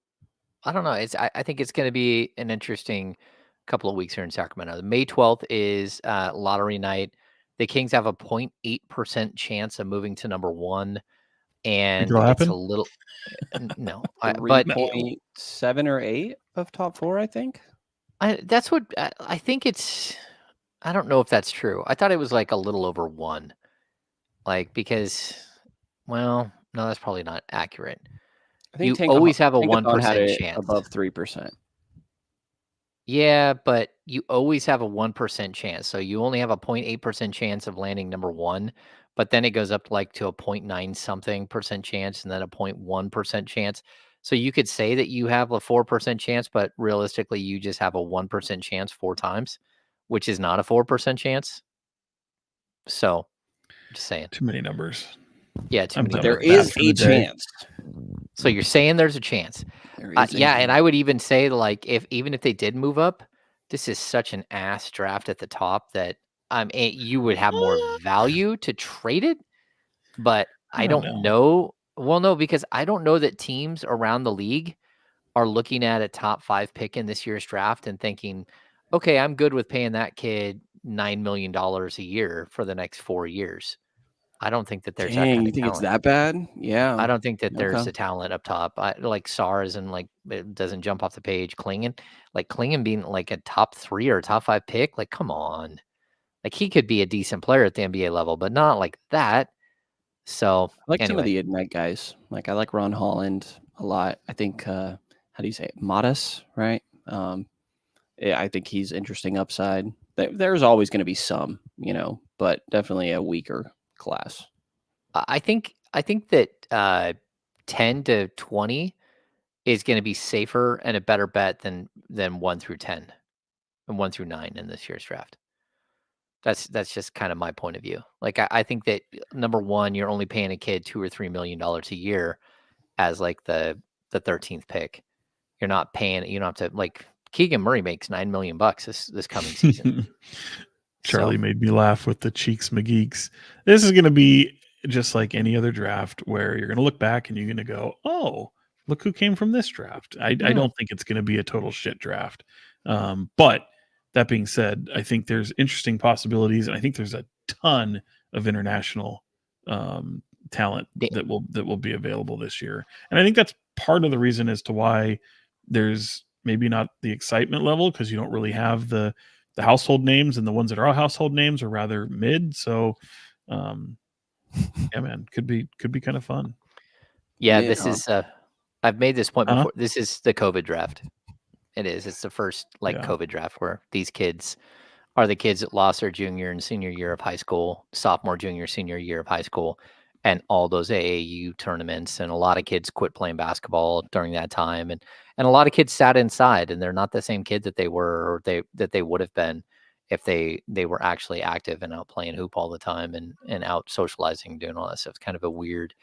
I think it's going to be an interesting couple of weeks here in Sacramento. May 12th is lottery night. The Kings have a 0.8% chance of moving to number 1, and it's a little no, but 3.7 or 8 of top 4, I think. That's what I think. It's I don't know if that's true. I thought it was like a little over 1. Because, well, no, that's probably not accurate. I think You always have a Tankathon had 1% it chance. above 3%. Yeah, but you always have a 1% chance. So you only have a 0.8% chance of landing number 1, but then it goes up to a 0.9 something percent chance and then a 0.1% chance. So you could say that you have a 4% chance, but realistically you just have a 1% chance 4 times, which is not a 4% chance. So, just saying. Too many numbers. Yeah, too I'm many done There with numbers. math is for the a day. chance. So you're saying there's a chance. There is a Yeah, and chance. I would even say even if they did move up, this is such an ass draft at the top that you would have more value to trade it, but I don't don't know. Well, no, because I don't know that teams around the league are looking at a top 5 pick in this year's draft and thinking, okay, I'm good with paying that kid $9 million a year for the next 4 years. I don't think that there's that Dang, kind you of think it's talent. that bad? Yeah. I don't think that there's Okay. the talent up top. Like SARS and it doesn't jump off the page. Klingon being like a top 3 or a top 5 pick. Like, come on. Like he could be a decent player at the NBA level, but not like that. So I like some of anyway, the Ignite guys. Like I like Ron Holland a lot. I think how do you say it? Modest, right? Yeah, I think he's interesting upside. There's always going to be some, but definitely a weaker class. I think that 10 to 20 is going to be safer and a better bet than 1 through 10 and 1 through 9 in this year's draft. That's just kind of my point of view. Like I think that number 1, you're only paying a kid $2 or $3 million a year as like the 13th pick. You're not paying. You don't have to Keegan Murray makes $9 million this coming season. Charlie So made me laugh with the cheeks McGeeks. This is going to be just like any other draft where you're going to look back and you're going to go, oh, look who came from this draft. I don't think it's going to be a total shit draft. But that being said, I think there's interesting possibilities, and I think there's a ton of international talent that will be available this year. And I think that's part of the reason as to why there's maybe not the excitement level, because you don't really have the household names, and the ones that are household names are rather mid. So, yeah, man, could be kind of fun. yeah, Mid, this huh? is. I've made this point before. This is the COVID draft. It is. It's the first Yeah. COVID draft where these kids are the kids that lost their junior and senior year of high school, sophomore, junior, senior year of high school, and all those AAU tournaments. And a lot of kids quit playing basketball during that time, and a lot of kids sat inside, and they're not the same kids that they were or they would have been if they were actually active and out playing hoop all the time and out socializing, doing all that stuff. It's kind of a weird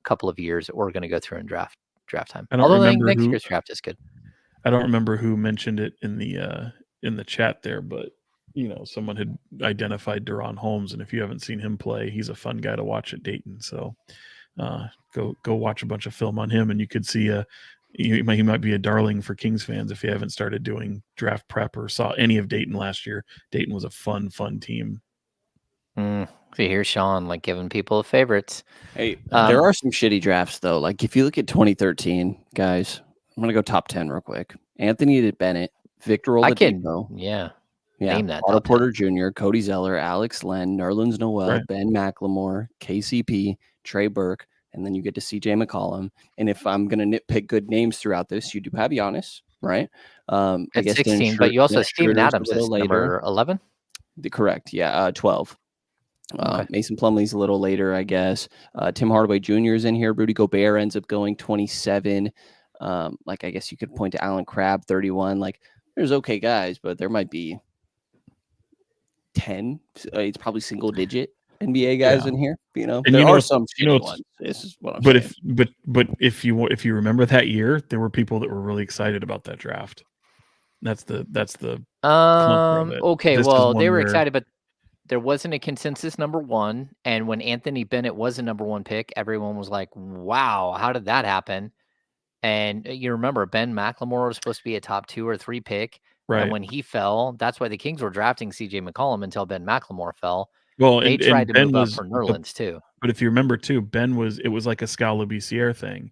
couple of years that we're going to go through in draft time. I don't Although I think remember next who year's draft is good. I don't remember who mentioned it in the chat there, but someone had identified Deron Holmes, and if you haven't seen him play, he's a fun guy to watch at Dayton. So go watch a bunch of film on him, and you could see he might be a darling for Kings fans if you haven't started doing draft prep or saw any of Dayton last year. Dayton was a fun team. See, here's Sean giving people favorites. Hey, there are some shitty drafts though. Like if you look at 2013, guys, I'm gonna go top 10 real quick. Anthony Bennett, Victor Oladipo, name that Otto top 10. Porter Jr., Cody Zeller, Alex Len, Nerlens Noel, Right. Ben McLemore, KCP, Trey Burke, and then you get to CJ McCollum. And if I'm gonna nitpick good names throughout this, you do have Giannis, right? I At guess 16, but you also Dennis Steven Schroeder's Adams a little is later. number 11. Correct, yeah, 12. Okay. Mason Plumlee's a little later, I guess. Tim Hardaway Jr. is in here. Rudy Gobert ends up going 27. I guess you could point to Alan Crabb, 31. Like, there's okay guys, but there might be 10. It's probably single digit NBA guys in here. And there are some shitty ones. This is what I'm saying. But if you remember that year, there were people that were really excited about that draft. That's the clunker of it. Okay, This well, is they one were where- excited, but there wasn't a consensus number 1. And when Anthony Bennett was a number 1 pick, everyone was like, wow, how did that happen? And you remember Ben McLemore was supposed to be a top 2 or 3 pick. Right. And when he fell, that's why the Kings were drafting CJ McCollum until Ben McLemore fell. Well, They tried to Ben move up was for Nerlens too. But if you remember too, it was like a Scala BCR thing.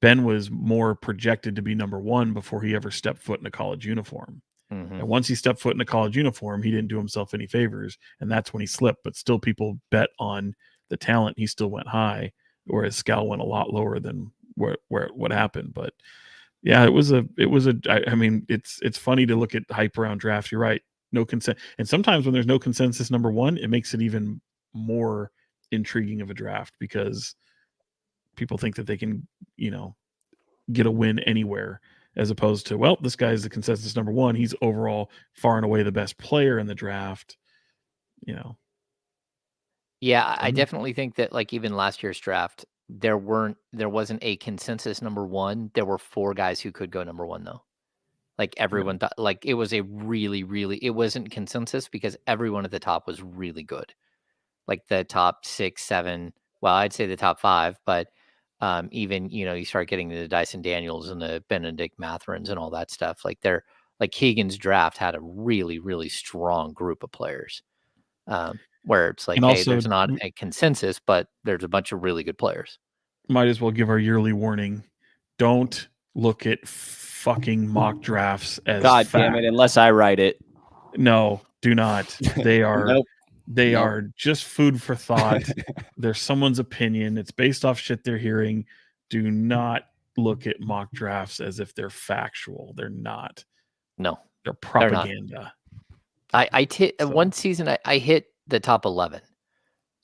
Ben was more projected to be number 1 before he ever stepped foot in a college uniform. Mhm. And once he stepped foot in a college uniform, he didn't do himself any favors, and that's when he slipped. But still, people bet on the talent. He still went high, whereas Scal went a lot lower than what happened. But yeah, I mean, it's funny to look at hype around drafts. You're right, no consent, and sometimes when there's no consensus number one, it makes it even more intriguing of a draft because people think that they can, get a win anywhere, as opposed to, well, this guy's the consensus number one. He's overall far and away the best player in the draft. Yeah, I definitely think that, like, even last year's draft, there wasn't a consensus number 1. There were 4 guys who could go number 1, though. Like, everyone thought, like, it was a really, really, it wasn't consensus because everyone at the top was really good. Like, the top 6, 7, well, I'd say the top 5, but, even, you start getting to the Dyson Daniels and the Benedict Mathurin and all that stuff. Like, Keegan's draft had a really, really strong group of players. Where it's like, And hey, also, there's not a consensus, but there's a bunch of really good players. might as well give our yearly warning. Don't look at fucking mock drafts as God fact. damn it, unless I write it. No, do not. They are Nope. they are just food for thought. They're someone's opinion. It's based off shit they're hearing. Do not look at mock drafts as if they're factual. They're not. No, they're propaganda. One season I hit the top 11,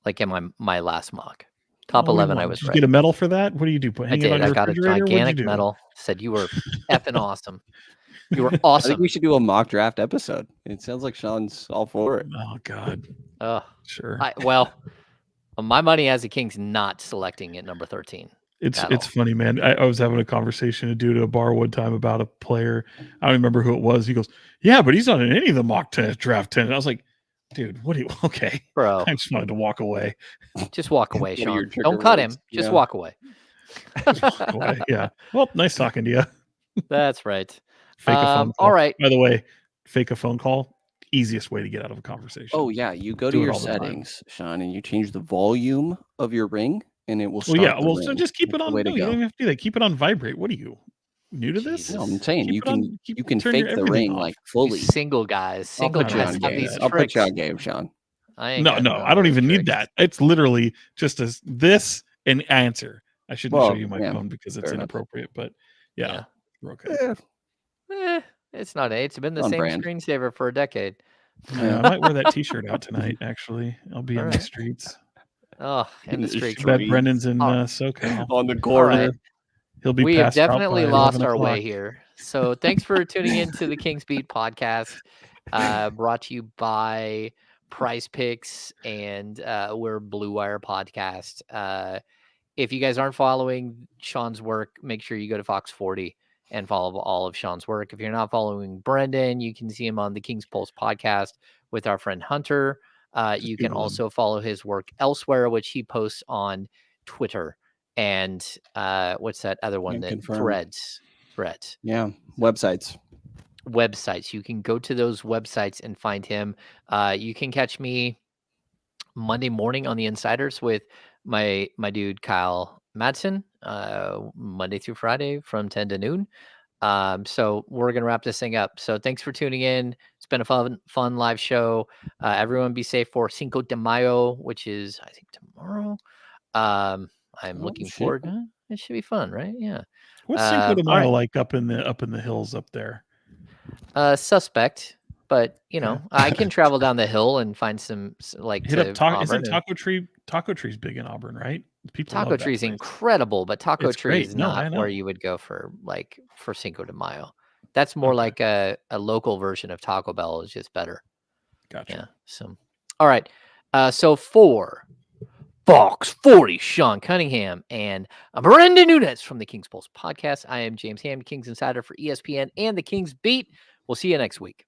like in my last mock. Top 11, I was Did you right. get a medal for that? What do you do? Hang I it did. on your I got a refrigerator? gigantic medal. Said you were effing awesome. You were awesome. I think we should do a mock draft episode. It sounds like Sean's all for it. Oh God. Sure. My money has the Kings not selecting at number 13. It's funny, man. I was having a conversation to do at a bar one time about a player. I don't remember who it was. He goes, "Yeah, but he's not in any of the mock draft 10." And I was like, "Dude, what do you?" Okay, bro. I just wanted to walk away. Just walk away, Sean. Don't cut him. Just walk away. Walk away. Yeah. Well, nice talking to you. That's right. Fake a phone call. All right. By the way, fake a phone call. Easiest way to get out of a conversation. Oh yeah, you go to your settings, Sean, and you change the volume of your ring. And it will start. Well, yeah. Well, so just keep it on. No, you don't even have to do that. Keep it on vibrate. What are you new to this? No, I'm saying you can fake the ring like fully. You single guys, single guys have these tricks. I'll put you on game, Sean. No, I don't even need that. It's literally just this an answer. I shouldn't show you my phone because it's inappropriate. But yeah, we're okay. It's not. It's been the same screensaver for a decade. Yeah, I might wear that T-shirt out tonight. Actually, I'll be in the streets. Oh, in the streets. Brendan's in SoCal on the corner. Right. He'll be. We have definitely lost our way here. So thanks for tuning into the KINGSBEAT podcast, brought to you by Prize Picks, and we're Blue Wire Podcast. If you guys aren't following Sean's work, make sure you go to Fox 40 and follow all of Sean's work. If you're not following Brenden, you can see him on the King's Pulse podcast with our friend Hunter. You can also follow his work elsewhere, which he posts on Twitter and what's that other one? Threads. Yeah, websites. You can go to those websites and find him. You can catch me Monday morning on the Insiders with my dude Kyle Madsen, Monday through Friday from 10 to noon. So we're going to wrap this thing up. So thanks for tuning in. It's been a fun live show. Everyone be safe for Cinco de Mayo, which is, I think, tomorrow. I'm looking forward. It should be fun, right? Yeah. What's Cinco de Mayo like up in the hills up there? Suspect, but I can travel down the hill and find some hit up Taco Tree's big in Auburn, right? People Taco Tree's incredible, but Taco Tree is not where you would go for Cinco de Mayo. That's more like a local version of Taco Bell. Is just better. Gotcha. Yeah. So, all right. So for Fox 40, Sean Cunningham and Brenden Nunes from the King's Pulse podcast, I am James Ham, Kings Insider for ESPN and the Kings Beat. We'll see you next week.